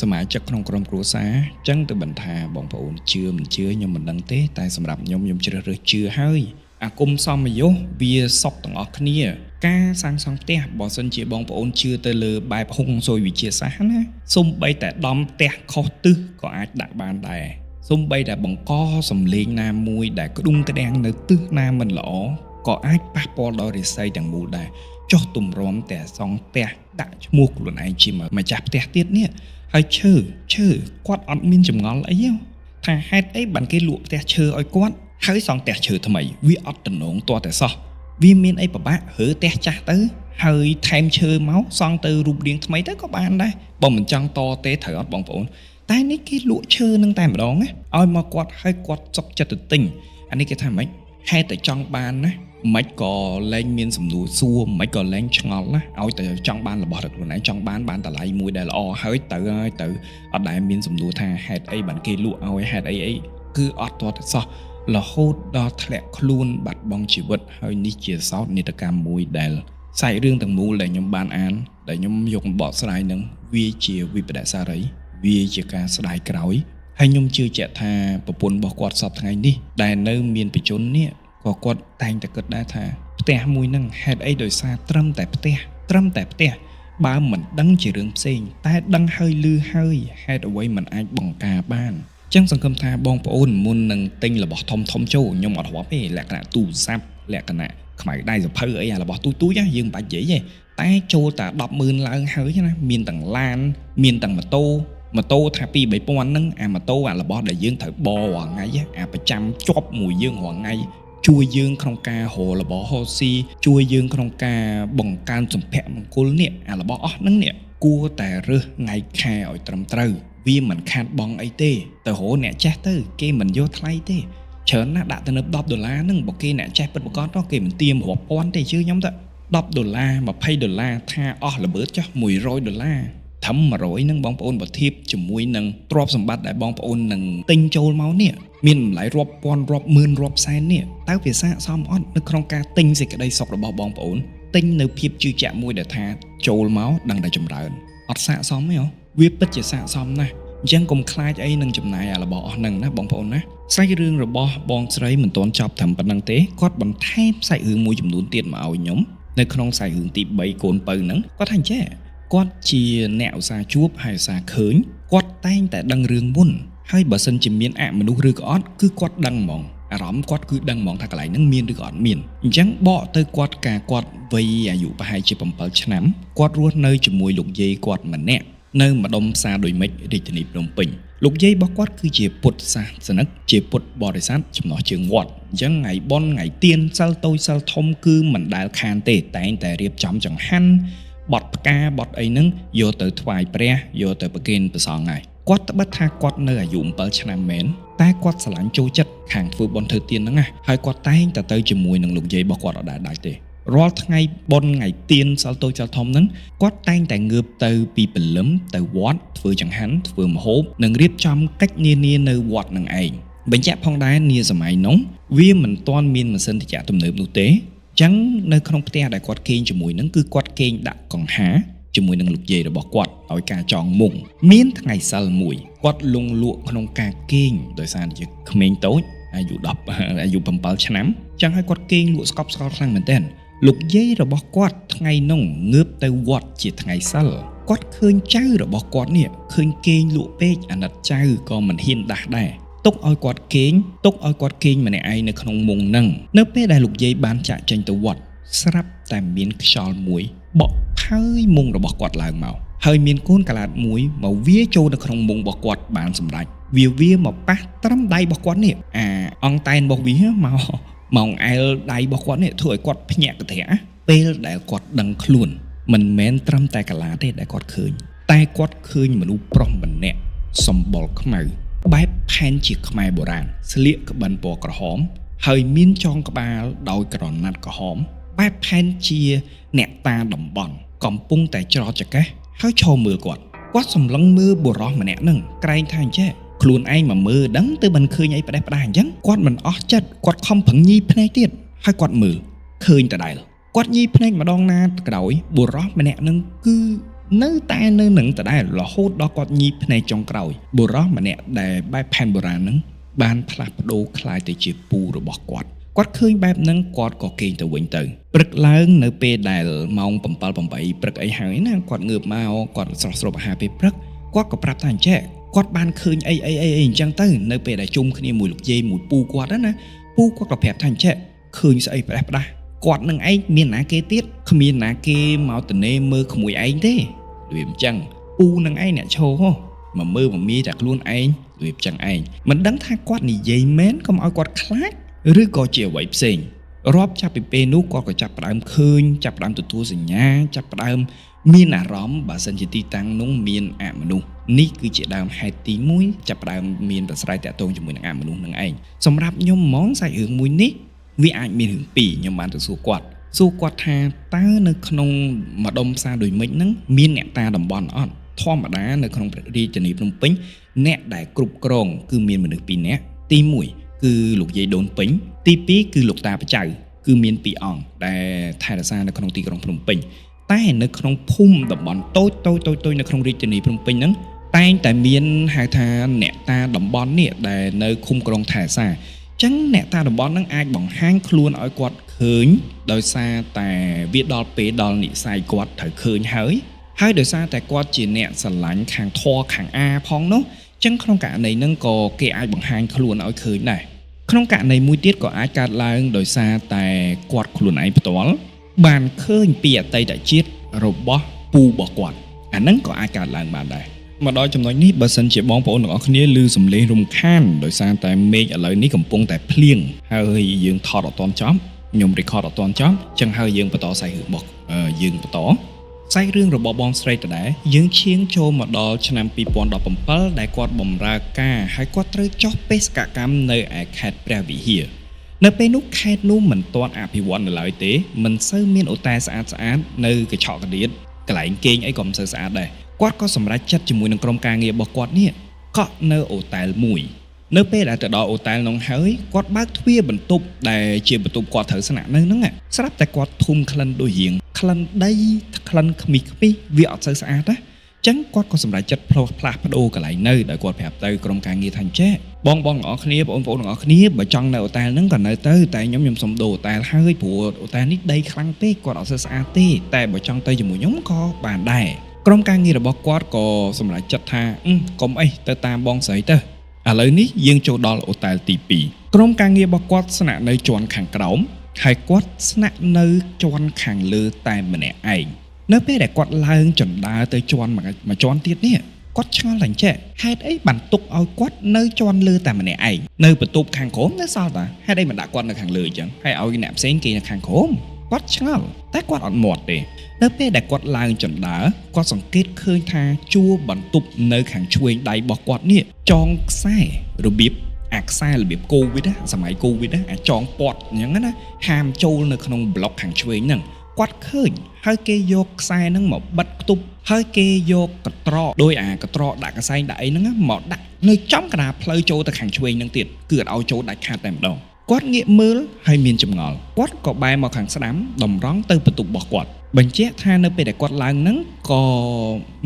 សមាជិកក្នុងក្រុមគ្រួសារចឹងទៅបន្តថាបងប្អូនជឿមិនជឿខ្ញុំមិនដឹងទេតែសម្រាប់ខ្ញុំជ្រើសរើសជឿហើយអាគមសមយុសវាសពទាំងអស់គ្នាការសាងសង់ផ្ទះបើសិនជាបងប្អូនជឿទៅលើបែបហុងស៊ុយវិជាសាស្ត្រណាសូម្បីតែដំផ្ទះខុសទិសក៏អាចដាក់បានដែរសូម្បីតែបង្កសំឡេងណាមួយដែលក្ដុងក្ដាំងនៅទិសណាមិនល្អក៏អាចប៉ះពាល់ដល់រាសីទាំងមូលដែរចុះទម្រាំតែសង់ផ្ទះដាក់ឈ្មោះខ្លួនឯងជាម្ចាស់ផ្ទះទៀតនេះហើយឈើគាត់អត់មានចម្ងល់អីទេថាហេតុអីបានគេលក់ផ្ទះឈើឲ្យគាត់ហើយសង់ផ្ទះឈើថ្មីវាអត់តំណងទាល់តែសោះវាមានអីពិបាករើផ្ទះចាស់ទៅហើយថែមឈើមកសង់ទៅរូបរាងថ្មីទៅក៏បានដែរបើមិនចង់តទេត្រូវអត់បងប្អូនតែនេះគេលក់ឈើនឹងតែម្ដងណាឲ្យមកគាត់ហើយគាត់សុខចិត្តទៅទិញអានេះគេថាម៉េចហេតុតែចង់បានណាមិនក៏លែងមានសំណួរសួរមិនក៏លែងឆ្ងល់ណាឲ្យតែចង់បានរបស់ខ្លួនឯងចង់បានតម្លៃមួយដែលល្អហើយទៅអត់ដែលមានសំណួរថាហេតុអីបានគេលក់ឲ្យហេតុអីគឺអត់ទាល់តែសោះរហូតដល់ធ្លាក់ខ្លួនបាត់បង់ជីវិតហើយនេះជាសោកនាដកម្មមួយដែលសាច់រឿងទាំងមូលដែលខ្ញុំបានអានដែលខ្ញុំយកមកបកស្រាយនឹងវាជាវិបដិសារីវាជាការស្ដាយក្រោយហើយខ្ញុំជឿជាក់ថាប្រពន្ធរបស់គាត់សពថ្ងៃនេះដែលនៅមានបជននេះក៏គាត់តែងតែគិតដែរថាផ្ទះមួយហ្នឹងហេតុអីដោយសារត្រឹមតែផ្ទះបើមិនដឹងជារឿងផ្សេងតែដឹងហើយឮហើយហេតុអ្វីមិនអាចបង្ការបានចឹងសង្ឃឹមថាបងប្អូនមុននឹងទិញរបស់ធំចូលខ្ញុំអត់រាប់ទេលក្ខណៈទូរស័ព្ទលក្ខណៈខ្មៅដៃសភៅអីអារបស់ទូចយើងមិនបាច់និយាយទេតែចូលតែ 100000 ឡើងហើយណាមានទាំងឡានមានទាំងម៉ូតូថា2-3000ហ្នឹងអាម៉ូតូអារបស់ដែលយើងត្រូវបររាល់ថ្ងៃអាប្រចាំជាប់មួយយើងរាល់ថ្ងៃជួយយើងក្នុងការរករបស់ហូស៊ីជួយយើងក្នុងការបង្កើនសម្ភារៈមង្គលនេះអារបស់អស់ហ្នឹងនេះគួរតែរើសថ្ងៃខែឲ្យត្រឹមត្រូវវាមិនខាតបង់អីទេទៅរកអ្នកចេះទៅគេមិនយកថ្លៃទេច្រើនណាស់ដាក់ទៅនៅ$10ហ្នឹងបើគេអ្នកចេះពិតប្រាកដទៅគេមិនទាមរាប់ពាន់ទេជឿខ្ញុំទៅ$10 $20ថាអស់ល្បឺតចុះ$100ត្រឹម100ហ្នឹងបងប្អូនបើធៀបជាមួយនឹងទ្រព្យសម្បត្តិដែលបងប្អូននឹងទិញចូលមកនេះមានតម្លៃរាប់ពាន់រាប់ម៉ឺនរាប់សែននេះតើវាស័ក្តិសមអត់នៅក្នុងការទិញសេចក្តីសុខរបស់បងប្អូនទិញនៅភាពជឿជាក់មួយដែលថាចូលមកដឹងតែចម្រើនអត់ស័ក្តិសមទេវាពិតជាស័ក្តិសមណាស់អញ្ចឹងកុំខ្លាចអីនឹងចំណាយអារបស់អស់ហ្នឹងណាបងប្អូនណាសាច់រឿងរបស់បងស្រីមិនទាន់ចប់ត្រឹមប៉ុណ្្នឹងទេគាត់បន្ថែមសាច់រឿងមួយចំនួនទៀតមកឲ្យខ្ញុំនៅក្នុងសាច់រឿងទី3កូនពៅហ្នឹងគាត់ថាអញ្ចេះគាត់ជាអ្នកឧស្សាហ៍ជួបហើយឧស្សាហ៍ឃើញគាត់តែងតែដឹងរឿងមុនហើយបើសិនជាមានអមនុស្សឬក៏អត់គឺគាត់ដឹងហ្មងអារម្មណ៍គាត់គឺដឹងហ្មងថាកន្លែងហ្នឹងមានឬក៏អត់មានអញ្ចឹងបកទៅគាត់គាត់វ័យអាយុប្រហែលជា7ឆ្នាំគាត់រស់នៅជាមួយលោកយាយគាត់ម្នាក់នៅម្ដុំផ្សារដូចមិចរាជធានីភ្នំពេញលោកយាយរបស់គាត់គឺជាពុទ្ធសាសនិកជាពុទ្ធបរិស័ទចំណោះជើងវត្តអញ្ចឹងថ្ងៃបុណ្យថ្ងៃទានសិលតូចសិលធំគឺមិនដែលខានទេតែងតែរៀបចំចង្ហាន់បត់ផ្កាបត់អីហ្នឹងយកទៅថ្វាយព្រះយកទៅប្រគេនព្រះសង្ឃហើយគាត់ត្បិតថាគាត់នៅអាយុ7ឆ្នាំមែនតែគាត់ស្រឡាញ់ចូលចិត្តខាងធ្វើបុណ្យធ្វើទានហ្នឹងណាហើយគាត់តែងតែទៅជាមួយនឹងលោកយាយរបស់គាត់អត់ដែលដាច់ទេរាល់ថ្ងៃបុណ្យថ្ងៃទានសិលតូចសិលធំហ្នឹងគាត់តែងតែងើបទៅពីព្រលឹមទៅវត្តធ្វើចង្ហាន់ធ្វើម្ហូបនិងរៀបចំកិច្ចនានានៅវត្តនឹងឯងបញ្ជាក់ផងដែរនាសម័យនោះវាមិនទាន់មានម៉ាស៊ីនត្រជាក់ទំនើបនោះទេចឹងនៅក្នុងផ្ទះដែលគាត់គេងជាមួយនឹងគឺគាត់គេងដាក់កង្ហាជាមួយនឹងលោកយាយរបស់គាត់ឲ្យការចងមុងមានថ្ងៃសិលមួយគាត់លងលក់ក្នុងការគេងដោយសារជាក្មេងតូចអាយុ7ឆ្នាំចឹងហើយគាត់គេងលក់ស្កប់ស្កល់ខ្លាំងមែនទែនលោកយាយរបស់គាត់ថ្ងៃនោះងើបទៅវត្តជាថ្ងៃសិលគាត់ឃើញចៅរបស់គាត់នេះឃើញគេងលក់ពេកអាណិតចៅក៏មិនហ៊ានដាស់ដែរទុកឲ្យគាត់គេងម្នាក់ឯងនៅក្នុងមុងហ្នឹងនៅពេលដែលលោកយាយបានចាក់ចេញទៅវត្តស្រាប់តែមានខ្យល់មួយបក់ផើយមុងរបស់គាត់ឡើងមកហើយមានកូនកន្លាតមួយមកវាចូលនៅក្នុងមុងរបស់គាត់បានសម្រេច វាមកប៉ះត្រឹមដៃរបស់គាត់នេះអង្តែនរបស់វាមកអែលដៃរបស់គាត់នេះធ្វើឲ្យគាត់ភ្ញាក់កន្ត្រាក់ពេលដែលគាត់ដឹងខ្លួនមិនមែនត្រឹមតែកាឡាទេដែលគាត់ឃើញតែគាត់ឃើញមនុស្សប្រុសម្នាក់សម្បុរខ្មៅបែបផែនជាខ្មែរបុរាណស្លៀកក្បិនពណ៌ក្រហមហើយមានចងក្បាលដោយក្រណាត់ក្រហមបែបផែនជាអ្នកតាតំបន់កំពុងតែច្រត់ចង្កេះហើយឈរមើលគាត់សម្លឹងមើលបុរសម្នាក់ហ្នឹងក្រែងថាអញ្ចេះខ្លួនឯងមកមើលដឹងទៅមិនឃើញអីផ្ដេសផ្ដាសអញ្ចឹងគាត់មិនអស់ចិត្តគាត់ខំប្រឹងញីភ្នែកទៀតហើយគាត់មើលឃើញដដែលគាត់ញីភ្នែកម្ដងណាក្រោយបុរសម្នាក់ហ្នឹងគឺនៅតែនៅនឹងដដែលរហូតដល់គាត់ញីភ្នែកចុងក្រោយបុរសម្នាក់ដែលបែបផែនបុរាណហ្នឹងបានផ្លាស់ប្ដូរคล้ายទៅជាពូរបស់គាត់ឃើញបែបហ្នឹងគាត់ក៏គេងទៅវិញទៅព្រឹកឡើងនៅពេលដែលម៉ោង 7-8 ព្រឹកអីហើយណាគាត់ងើបមកគាត់ស្រស់ស្រូបអាហារពេលព្រឹកគាត់ក៏ប្រាប់ថាអញ្ចេះគាត់បានឃើញអីអញ្ចឹងទៅនៅពេលដែលជុំគ្នាមួយលោកយាយមួយពូគាត់ណាពូគាត់ក៏ប្រាប់ថាអញ្ចេះឃើញស្អីផ្ដេសផ្ដាសគាត់នឹងឯងមានណាគេទៀតគ្មានណាគេមកតនេមើលក្មួយឯងទេដូចអញ្ចឹងពូនឹងឯងអ្នកឈោមកមើលមកមីតែខ្លួនឯងដូចអញ្ចឹងឯងមិនដឹងថាគាត់និយាយមែនកុំឲ្យគាត់ខ្លាចឬក៏ជាអ្វីផ្សេងរាប់ចាប់ពីពេលនោះគាត់ក៏ចាប់ផ្ដើមឃើញចាប់ផ្ដើមទទួលសញ្ញាចាប់ផ្ដើមមានអារម្មណ៍បើសិនជាទីតាំងនោះមានអមនុស្សនេះគឺជាដើមហេតុទី1ចាប់ផ្ដើមមានប្រស្រ័យតាក់ទងជាមួយនឹងអមនុស្សនឹងឯងសម្រាប់ខ្ញុំហ្មងសាច់រឿងមួយនេះវាអាចមានរឿងពីរខ្ញុំបានទៅសួរគាត់ថាតើនៅក្នុងម្ដុំផ្សារដូចមិចហ្នឹងមានអ្នកតាតំបន់អត់ធម្មតានៅក្នុងរាជធានីភ្នំពេញអ្នកដែលគ្រប់គ្រងគឺមានមនុស្ស2នាក់ទី1គឺលោកយាយដូនពេញទី2គឺលោកតាបច្ចៅគឺមាន2អង្គដែលថែរក្សានៅក្នុងទីក្រុងភ្នំពេញតែនៅក្នុងភូមិតំបន់តូចនៅក្នុងរាជធានីភ្នំពេញហ្នឹងតែងតែមានហៅថាអ្នកតាតំបន់នេះដែលនៅឃុំក្រុងថែរក្សាចឹងអ្នកតាតំបន់ហ្នឹងអាចបង្ហាញខ្លួនឲ្យគាត់ឃើញដោយសារតែវាដល់ពេលដល់និស្ស័យគាត់ត្រូវឃើញហើយដោយសារតែគាត់ជាអ្នកស្រឡាញ់ខាងធម៌ខាងអាផងនោះចឹងក្នុងករណីហ្នឹងក៏គេអាចបង្ហាញខ្លួនឲ្យឃើញដែរក្នុងករណីមួយទៀតក៏អាចកើតឡើងដោយសារតែគាត់ខ្លួនឯងផ្ទាល់បានឃើញពីអតីតជាតិរបស់ពូរបស់គាត់អាហ្នឹងក៏អាចកើតឡើងបានដែរមកដល់ចំណុចនេះបើសិនជាបងប្អូនទាំងអស់គ្នាឮសំឡេងរំខានដោយសារតែមេឃឥឡូវនេះកំពុងតែភ្លៀងហើយយើងថតអត់ទាន់ចប់ខ្ញុំ record អត់ទាន់ចប់ចឹងហើយយើងបន្តសាច់រឿងរបស់យើងបន្តសាច់រឿងរបស់បងស្រីដដែលយើងឈានចូលមកដល់ឆ្នាំ2017ដែលគាត់បម្រើការហើយគាត់ត្រូវចុះបេសកកម្មនៅឯខេត្តព្រះវិហារនៅពេលនោះខេត្តនោះមិនទាន់អភិវឌ្ឍនៅឡើយទេមិនសូវមានអូតែស្អាតនៅកញ្ឆក់កណ្ដៀតកន្លែងគេងអីក៏មិនសូវស្អាតដែរគាត់ក៏សម្រេចចិត្តជាមួយនឹងក្រុមការងាររបស់គាត់នេះកក់នៅអូតែលមួយនៅពេលដែលទៅដល់អូតែលនោះហើយគាត់បើកទ្វារបន្ទប់ដែលជាបន្ទប់គាត់ត្រូវស្នាក់នៅហ្នឹងស្រាប់តែគាត់ធុំក្លិនដូចរៀងក្លិនដីក្លិនខ្មិះវាអត់សូវស្អាតណាចឹងគាត់ក៏សម្រេចចិត្តផ្លាស់ប្ដូរកន្លែងនៅដោយគាត់ប្រាប់ទៅក្រុមការងារថាចេះបងទាំងអស់គ្នាបងប្អូនទាំងអស់គ្នាបើចង់នៅអូតែលហ្នឹងក៏នៅទៅតែខ្ញុំសុំដូរអូតែលហើយព្រោះអូតែលនេះដីខ្លាំងពេកគាត់អត់សូវស្អាតទេតែបើចង់ទៅជាមួយខ្ញុំក៏បានដែរក្រុមការងាររបស់គាត់ក៏សម្រេចចិត្តថាកុំអីទៅតាមបងស្រីទៅឥឡូវនេះយើងចូលដល់អូតែលទី2ក្រុមការងាររបស់គាត់ស្នាក់នៅជាន់ខាងក្រោមហើយគាត់ស្នាក់នៅជាន់ខាងលើតែម្នាក់ឯងនៅពេលដែលគាត់ឡើងចណ្ដើរទៅជាន់មួយជាន់ទៀតនេះគាត់ឆ្ងល់តែចេះហេតុអីបានទុកឲ្យគាត់នៅជាន់លើតែម្នាក់ឯងនៅបន្ទប់ខាងក្រោមនៅសល់តាហេតុអីមិនដាក់គាត់នៅខាងលើអញ្ចឹងហើយឲ្យអ្នកផ្សេងគេនៅខាងក្រោមគាត់ឆ្ងល់តែគាត់អត់មាត់ទេនៅពេលដែលគាត់ឡើងចណ្ដើរគាត់សង្កេតឃើញថាជួរបន្ទប់នៅខាងឆ្វេងដៃរបស់គាត់នេះចងខ្សែរបៀបអាខ្សែរបៀបកូវីដសម័យ COVID អាចងពាត់អញ្ចឹងណាហាមចូលនៅក្នុងប្លុកខាងឆ្វេងហ្នឹងគាត់ឃើញហើយគេយកខ្សែហ្នឹងមកបិទគប់ហើយគេយកកត្រកដោយអាកត្រកដាក់កសែងដាក់អីហ្នឹងមកដាក់នៅចំកណ្ដាលផ្លូវចូលទៅខាងឆ្វេងហ្នឹងទៀតគឺអត់ឲ្យចូលដាច់ខាតតែម្ដងគាត់ងាកមើលហើយមានចម្ងល់គាត់ក៏បែរមកខាងស្ដាំតម្រង់ទៅបន្ទប់របស់គាត់បញ្ជាក់ថានៅពេលដែលគាត់ឡើងហ្នឹងក៏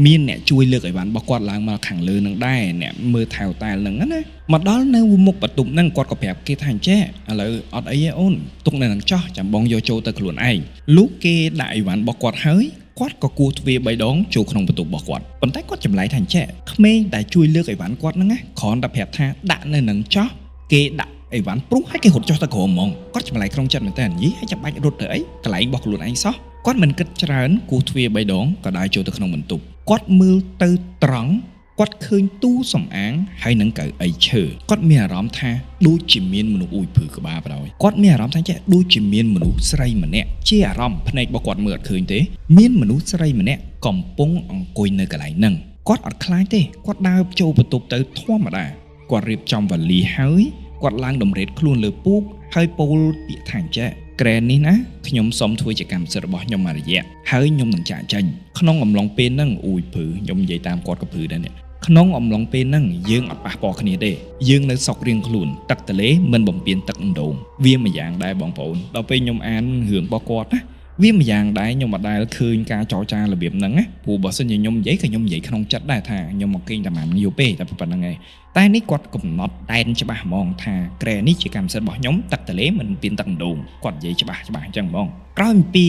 មានអ្នកជួយលើកអីវ៉ាន់របស់គាត់ឡើងមកខាងលើហ្នឹងដែរអ្នកមើលថែវតែលហ្នឹងណាមកដល់នៅមុខបន្ទប់ហ្នឹងគាត់ក៏ប្រាប់គេថាអញ្ចេះឥឡូវអត់អីទេអូនទុកនៅនឹងចោះចាំបងយកចូលទៅខ្លួនឯងលុះគេដាក់អីវ៉ាន់របស់គាត់ហើយគាត់ក៏គោះទ្វារ3ដងចូលក្នុងបន្ទប់របស់គាត់ប៉ុន្តែគាត់ចម្លែកថាអញ្ចេះក្មេងដែលជួយលើកអីវ៉ាន់គាត់ហ្នឹងណាគ្រាន់តែប្រាប់ថាដាក់នៅនឹងចោះគេដាក់អីវ៉ាន់ព្រុសឲ្យគេរត់ចុះទៅក្រោមហ្មងគាត់ចម្លែកក្នុងចិត្តមែនតើនិយាយឲ្យចាំបាច់រត់ទៅអីកន្លែងរបស់ខ្លួនឯងសោះគាត់មិនគិតច្រើនគោះទ្វារ3ដងក៏ដើរចូលទៅក្នុងបន្ទប់គាត់មើលទៅត្រង់ គាត់ឃើញទូសំអាងហើយនឹងកៅអីឈើគាត់មានអារម្មណ៍ថាដូចជាមានមនុស្សអ៊ុយភឺក្បាលបដ ாய் គាត់មានអារម្មណ៍ថាចេះដូចជាមានមនុស្សស្រីម្នាក់ជាអារម្មណ៍ភ្នែករបស់គាត់មើលអត់ឃើញទេមានមនុស្សស្រីម្នាក់កំពុងអង្គុយនៅកន្លែងហ្នឹងគាត់អត់ខ្លាចទេគាត់ដើរចូលបន្ទប់ទៅធម្មតាគាត់រៀបចំវ៉ាលីហើយគាត់ឡើងតម្រេតខ្លួនលើពូកហើយពោលពាក្យថាចេះក្រែននេះណាខ្ញុំសូមធ្វើជាកម្មសិទ្ធិរបស់ខ្ញុំមួយរយៈហើយខ្ញុំនឹងចាក់ចេញក្នុងអំឡុងពេលហ្នឹងអ៊ុយភឺខ្ញុំនិយាយតាមគាត់ក៏ភឺដែរនេះក្នុងអំឡុងពេលហ្នឹងយើងអត់ប៉ះពាល់គ្នាទេយើងនៅសក់រៀងខ្លួនទឹកទលេមិនបំពេញទឹកអណ្ដូងវាមួយយ៉ាងដែរបងប្អូនដល់ពេលខ្ញុំអានរឿងរបស់គាត់ណាវាមួយយ៉ាងដែរខ្ញុំអត់ដែលឃើញការចរចារបៀបហ្នឹងណាព្រោះបើសិនជាខ្ញុំនិយាយក៏ខ្ញុំនិយាយក្នុងចិត្តដែរថាខ្ញុំមកគេងតែមិនយូរពេកតែប៉ុណ្្នឹងឯងតែនេះគាត់កំណត់ដែនច្បាស់ហ្មងថាក្រែនេះជាកម្មសិទ្ធិរបស់ខ្ញុំទឹកទលេមិនមានទឹកអណ្ដូងគាត់និយាយច្បាស់អញ្ចឹងហ្មងក្រោយពី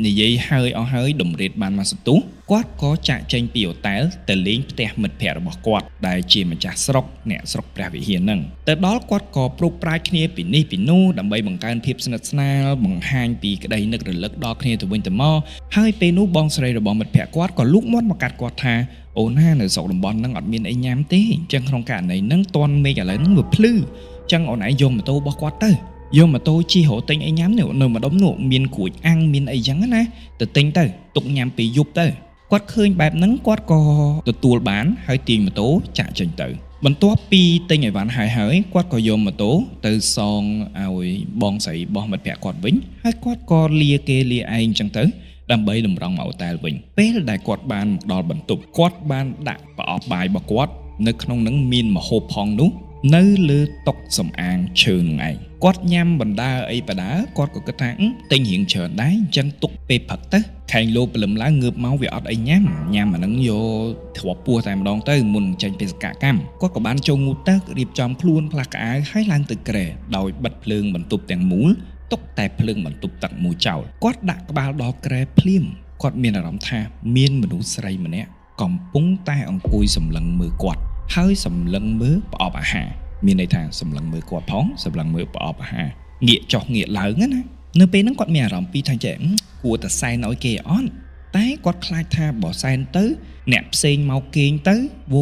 និយាយហើយអស់ហើយតម្រេតបានមកសន្ទុះគាត់ក៏ចាក់ចេញពីហូតែលទៅលេងផ្ទះមិត្តភ័ក្តិរបស់គាត់ដែលជាម្ចាស់ស្រុកអ្នកស្រុកព្រះវិហារហ្នឹងទៅដល់គាត់ក៏ប្រុកប្រាជ្ញគ្នាពីនេះពីនោះដើម្បីបង្កើនភាពស្និទ្ធស្នាលបង្ហាញពីក្តីនឹករលឹកដល់គ្នាទៅវិញទៅមកហើយពេលនោះបងស្រីរបស់មិត្តភ័ក្តិគាត់ក៏លូកមាត់មកកាត់គាត់ថាអូនណានៅស្រុកតំបន់ហ្នឹងអត់មានអីញ៉ាំទេអញ្ចឹងក្នុងករណីហ្នឹងតន់មេឃឥឡូវហ្នឹងវាភ្លឺអញ្ចឹងអូនឯងយកម៉ូតូរបស់គាត់ទៅយកម៉ូតូជិះរហូតទិញអីញ៉ាំនៅម្ដុំនោះមានក្រួយអាំងមានអីចឹងណាទៅទិញទៅទុកញ៉ាំពីយប់ទៅគាត់ឃើញបែបហ្នឹងគាត់ក៏ទទួលបានហើយទាញម៉ូតូចាក់ចេញទៅបន្ទាប់ពីទិញអីវ៉ាន់ហើយគាត់ក៏យកម៉ូតូទៅសងឲ្យបងស្រីរបស់មិត្តភក្តិគាត់វិញហើយគាត់ក៏លាគេលាឯងចឹងទៅដើម្បីតម្រង់មកហូតែលវិញពេលដែលគាត់បានមកដល់បន្ទប់គាត់បានដាក់ប្រអប់បាយរបស់គាត់នៅក្នុងនឹងមានម្ហូបផងនោះនៅលើតុសំអាងឈើនឹងឯងគាត់ញ៉ាំបណ្ដើអីបដាគាត់ក៏គិតថាទិញរៀងច្រើនដែរអញ្ចឹងទុកពេលព្រឹកទៅខែងលោព្រលឹមឡើងងើបមកវាអត់អីញ៉ាំអាហ្នឹងយកធ្លាប់ពោះតែម្ដងទៅមុនចេញបេសកកម្មគាត់ក៏បានចូលងូតទឹករៀបចំខ្លួនផ្លាស់កៅអៅហើយឡើងទៅក្រែដោយបិទភ្លើងបន្ទប់ទាំងមូលទុកតែភ្លើងបន្ទប់ទឹកមួយចោលគាត់ដាក់ក្បាលដល់ក្រែភ្លាមគាត់មានអារម្មណ៍ថាមានមនុស្សស្រីម្នាក់កំពុងតែអង្គុយសម្លឹងមើលគាត់ហើយសម្លឹងមើលប្រអប់អាហារមានន័យថាសម្លឹងមើលគាត់ផងសម្លឹងមើលប្រអប់អាហារងាកចុះងាកឡើងណានៅពេលហ្នឹងគាត់មានអារម្មណ៍ពីថាចេះគួរតែសែនឲ្យគេអត់តែគាត់ខ្លាចថាបើសែនទៅអ្នកផ្សេងមកគេងទៅវ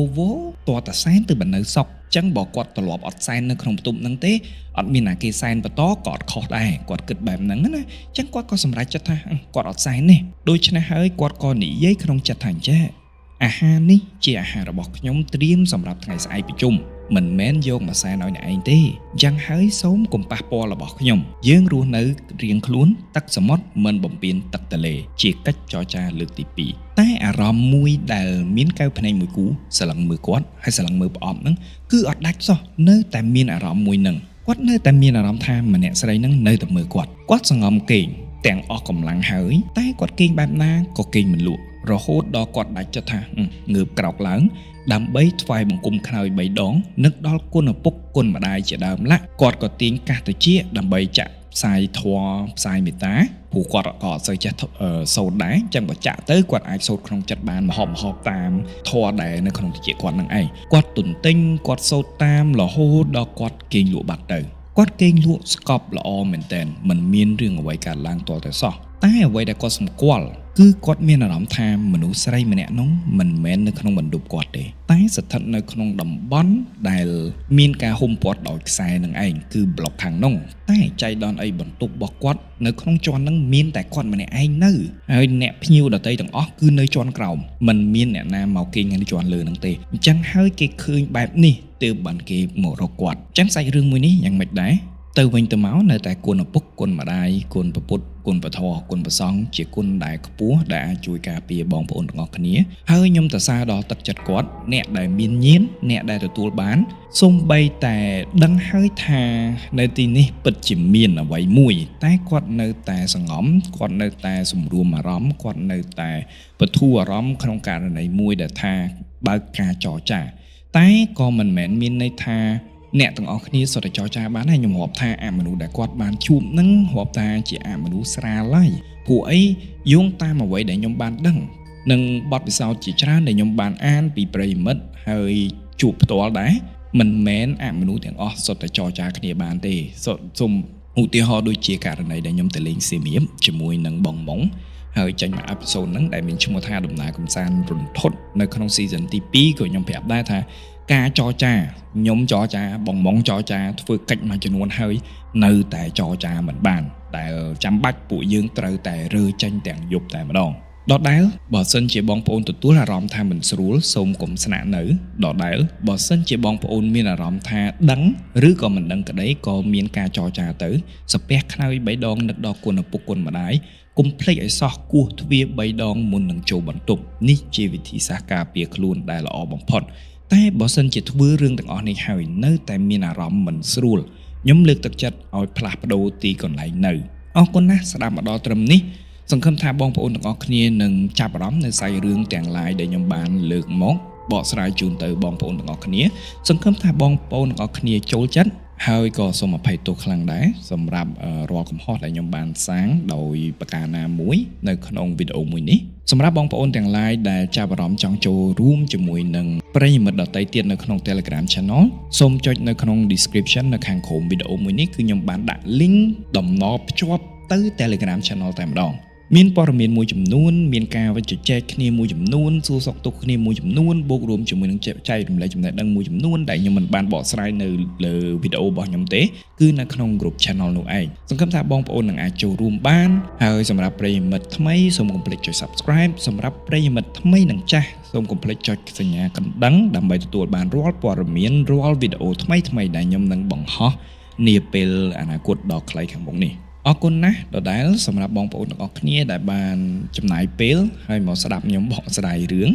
តើតែសែនទៅបណ្នៅសក់ចឹងបើគាត់ត្រឡប់អត់សែននៅក្នុងបន្ទប់ហ្នឹងទេអត់មានណាគេសែនបន្តក៏អត់ខុសដែរគាត់គិតបែបហ្នឹងណាចឹងគាត់ក៏សម្រេចចិត្តថាគាត់អត់សែនទេដូច្នេះហើយគាត់ក៏និយាយក្នុងចិត្តថាចេះអាហារនេះជាអាហាររបស់ខ្ញុំត្រៀមសម្រាប់ថ្ងៃស្អែកប្រជុំមិនមែនយកមកសែនឲ្យអ្នកឯងទេចឹងហើយសូមកុំប៉ះពាល់របស់ខ្ញុំយើងរស់នៅរៀងខ្លួនទឹកសមុទ្រមិនបំពេញទឹកទលេជាកិច្ចចរចាលើកទី2តែអារម្មណ៍មួយដែលមានកៅភ្នែកមួយគូស្រឡឹងមើលគាត់ហើយស្រឡឹងមើលប្រអប់ហ្នឹងគឺអត់ដាច់សោះនៅតែមានអារម្មណ៍មួយហ្នឹងគាត់នៅតែមានអារម្មណ៍ថាម្នាក់ស្រីហ្នឹងនៅតែមើលគាត់សង្ងំគេងទាំងអស់កម្លាំងហើយតែគាត់គេងបែបណាក៏គេងមិនលក់រហូតដល់គាត់ដាច់ចិត្តថាងើបក្រោកឡើងដើម្បីថ្វាយបង្គំខ្នើយ3ដងនឹកដល់គុណឪពុកគុណម្ដាយជាដើមឡាក់គាត់ក៏ទាញកាសទៅជាដើម្បីចាក់ផ្សាយធម៌ផ្សាយមេត្តាព្រោះគាត់ក៏អត់សូវចេះសូត្រដែរអញ្ចឹងបើចាក់ទៅគាត់អាចសូត្រក្នុងចិត្តបានមហប់តាមធម៌ដែលនៅក្នុងតិចគាត់នឹងឯងគាត់ទន្ទិញគាត់សូត្រតាមរហូតដល់គាត់គេងលក់បាត់ទៅគាត់គេងលក់ស្កប់ល្អមែនទែនមិនមានរឿងអ្វីកើតឡើងទាល់តែសោះតែអ្វីដែលគាត់សម្គាល់គឺគាត់មានអារម្មណ៍ថាមនុស្សស្រីម្នាក់នោះមិនមែននៅក្នុងបន្ទប់គាត់ទេតែស្ថិតនៅក្នុងតំបន់ដែលមានការហុំព័ទ្ធដោយខ្សែនឹងឯងគឺប្លុកខាងនោះតែចៃដន្យអីបន្ទប់របស់គាត់នៅក្នុងជាន់ហ្នឹងមានតែគាត់ម្នាក់ឯងនៅហើយអ្នកភ្ញៀវដទៃទាំងអស់គឺនៅជាន់ក្រោមមិនមានអ្នកណាមកគេងនៅជាន់លើហ្នឹងទេអញ្ចឹងហើយគេឃើញបែបនេះទើបបានគេមករកគាត់អញ្ចឹងសាច់រឿងមួយនេះយ៉ាងម៉េចដែរទៅវិញទៅមកនៅតែគុណឪពុកគុណម្ដាយគុណប្រពុតគុណពធគុណប្រសង្ឃជាគុណដែលខ្ពស់ដែលអាចជួយការពារបងប្អូនទាំងអស់គ្នាហើយខ្ញុំសរសើរដល់ទឹកចិត្តគាត់អ្នកដែលមានញាណអ្នកដែលទទួលបានសូម្បីតែដឹងហើយថានៅទីនេះពិតជាមានអ្វីមួយតែគាត់នៅតែសង្ងំគាត់នៅតែសម្រួមអារម្មណ៍គាត់នៅតែបន្ធូរអារម្មណ៍ក្នុងករណីមួយដែលថាបើកការចរចាតែក៏មិនមែនមានន័យថាអ្នកទាំងអស់គ្នាសុទ្ធតែចរចាបានហើយខ្ញុំរាប់ថាអមនុស្សដែលគាត់បានជួបនឹងរាប់ថាជាអមនុស្សស្រាលហើយព្រោះអីយោងតាមអ្វីដែលខ្ញុំបានដឹងនិងបទពិសោធន៍ជាច្រើនដែលខ្ញុំបានអានពីប្រិយមិត្តហើយជួបផ្ទាល់ដែរមិនមែនអមនុស្សទាំងអស់សុទ្ធតែចរចាគ្នាបានទេសូមឧទាហរណ៍ដូចជាករណីដែលខ្ញុំទៅលេងសៀមរាបជាមួយនឹងបងម៉ុង ហើយចេញមកអេពីសូតហ្នឹងដែលមានឈ្មោះថាដំណើរកំសាន្តរន្ធត់នៅក្នុង season ទី2ក៏ខ្ញុំប្រាប់ដែរថាការចរចាខ្ញុំចរចាបងម៉ងចរចាធ្វើកិច្ចមួយចំនួនហើយនៅតែចរចាមិនបានដែលចាំបាច់ពួកយើងត្រូវតែរើចេញទាំងយប់តែម្ដងដដែលបើសិនជាបងប្អូនទទួលអារម្មណ៍ថាមិនស្រួលសូមកុំស្នាក់នៅដដែលបើសិនជាបងប្អូនមានអារម្មណ៍ថាដឹងឬក៏មិនដឹងក្តីក៏មានការចរចាទៅសាពះខ្នើយ3ដងនឹកដល់គុណឪពុកគុណម្ដាយកុំភ្លេចឲ្យសោះគោះទ្វារ3ដងមុននឹងចូលបន្ទប់នេះជាវិធីសាស្ត្រការពារខ្លួនដែលល្អបំផុតតែបើសិនជាធ្វើរឿងទាំងអស់នេះហើយនៅតែមានអារម្មណ៍មិនស្រួលខ្ញុំលើកទឹកចិត្តឲ្យផ្លាស់ប្ដូរទីកន្លែងនៅអរគុណណាស់ស្ដាប់មកដល់ត្រឹមនេះសង្ឃឹមថាបងប្អូនទាំងអស់គ្នានឹងចាប់អារម្មណ៍នៅសាច់រឿងទាំង lain ដែលខ្ញុំបានលើកមកបកស្រាយជូនទៅបងប្អូនទាំងអស់គ្នាសង្ឃឹមថាបងប្អូនទាំងអស់គ្នាចូលចិត្តហើយក៏សូមអភ័យទោសខ្លាំងដែរសម្រាប់រាល់កំហុសដែលខ្ញុំបានសាងដោយប្រការណាមួយនៅក្នុងវីដេអូមួយនេះសម្រាប់បងប្អូនទាំង lain ដែលចាប់អារម្មណ៍ចង់ចូលរួមជាមួយនឹងប្រិយមិត្តដទៃទៀតនៅក្នុង Telegram Channel សូមចុចនៅក្នុង description នៅខាងក្រោមវីដេអូមួយនេះគឺខ្ញុំបានដាក់ link តំណភ្ជាប់ទៅ Telegram Channel តែម្ដងមានព័ត៌មានមួយចំនួនមានការវិចែកគ្នាមួយចំនួនសួរសុខទុក្ខគ្នាមួយចំនួនបូករួមជាមួយនឹងចែករំលែកចំណេះដឹងមួយចំនួនដែលខ្ញុំមិនបានបកស្រាយនៅលើវីដេអូរបស់ខ្ញុំទេគឺនៅក្នុង group channel នោះឯងសង្ឃឹមថាបងប្អូននឹងអាចចូលរួមបានហើយសម្រាប់ប្រិយមិត្តថ្មីសូមកុំភ្លេចចុច Subscribe សម្រាប់ប្រិយមិត្តថ្មីនិងចាស់សូមកុំភ្លេចចុចសញ្ញាកណ្ដឹងដើម្បីទទួលបានរាល់ព័ត៌មានរាល់វីដេអូថ្មីៗដែលខ្ញុំនឹងបង្ហោះនាពេលអនាគតដ៏ខ្លីខាងមុខនេះអរគុណណាស់ដដែលសម្រាប់បងប្អូនទាំងអស់គ្នាដែលបានចំណាយពេលហើយមកស្ដាប់ខ្ញុំបកស្រាយរឿង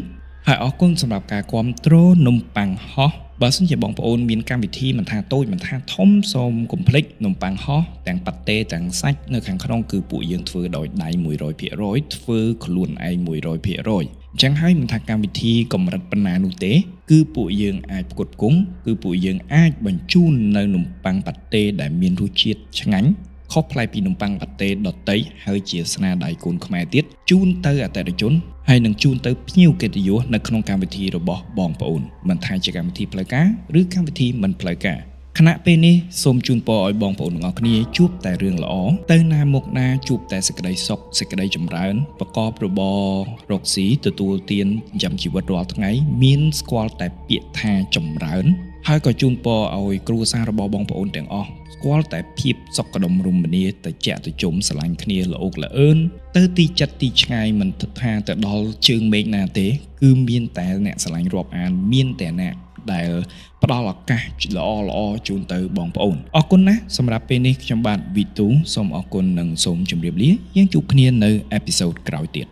ហើយអរគុណសម្រាប់ការគាំទ្រនំប៉័ងហោះបើសិនជាបងប្អូនមានកម្មវិធីមិនថាតូចមិនថាធំសូមកុំភ្លេចនំប៉័ងហោះទាំងប៉ាតេទាំងសាច់នៅខាងក្នុងគឺពួកយើងធ្វើដោយដៃ 100% ធ្វើខ្លួនឯង 100% អញ្ចឹងហើយមិនថាកម្មវិធីកម្រិតប៉ុណ្ណានោះទេគឺពួកយើងអាចផ្គត់ផ្គង់គឺពួកយើងអាចបញ្ជូននៅនំប៉័ងប៉ាតេដែលមានរសជាតិឆ្ងាញ់ខុសប្លែកពីនំប៉័ងប៉ាតេដទៃហើយជាស្នាដៃកូនខ្មែរទៀតជូនទៅអតិថិជនហើយនឹងជូនទៅភ្ញៀវកិត្តិយសនៅក្នុងកម្មវិធីរបស់បងប្អូនមិនថាជាកម្មវិធីផ្លូវការឬកម្មវិធីមិនផ្លូវការខណៈពេលនេះសូមជូនពរឲ្យបងប្អូនទាំងអស់គ្នាជួបតែរឿងល្អទៅណាមុខណាជួបតែសេចក្តីសុខសេចក្តីចម្រើនប្រកបរបររកស៊ីទទួលទានចិញ្ចឹមជីវិតរាល់ថ្ងៃមានស្គាល់តែពាក្យថាចម្រើនហើយក៏ជូនពរឲ្យគ្រួសាររបស់បងប្អូនទាំងអស់ស្គាល់តែភាពសុខដុមរមនាទៅជាក់ទៅជុំស្រឡាញ់គ្នាល្អោកល្អឿនទៅទីចិត្តទីឆ្ងាយមិនថាទៅដល់ជើងមេឃណាទេគឺមានតែអ្នកស្រឡាញ់រាប់អានមានតែអ្នកដែលផ្ដល់ឱកាសល្អជូនទៅបងប្អូនអរគុណណាស់សម្រាប់ពេលនេះខ្ញុំបាទវីទូសូមអរគុណនិងសូមជម្រាបលាយើងជួបគ្នានៅអេពីសូតក្រោយទៀត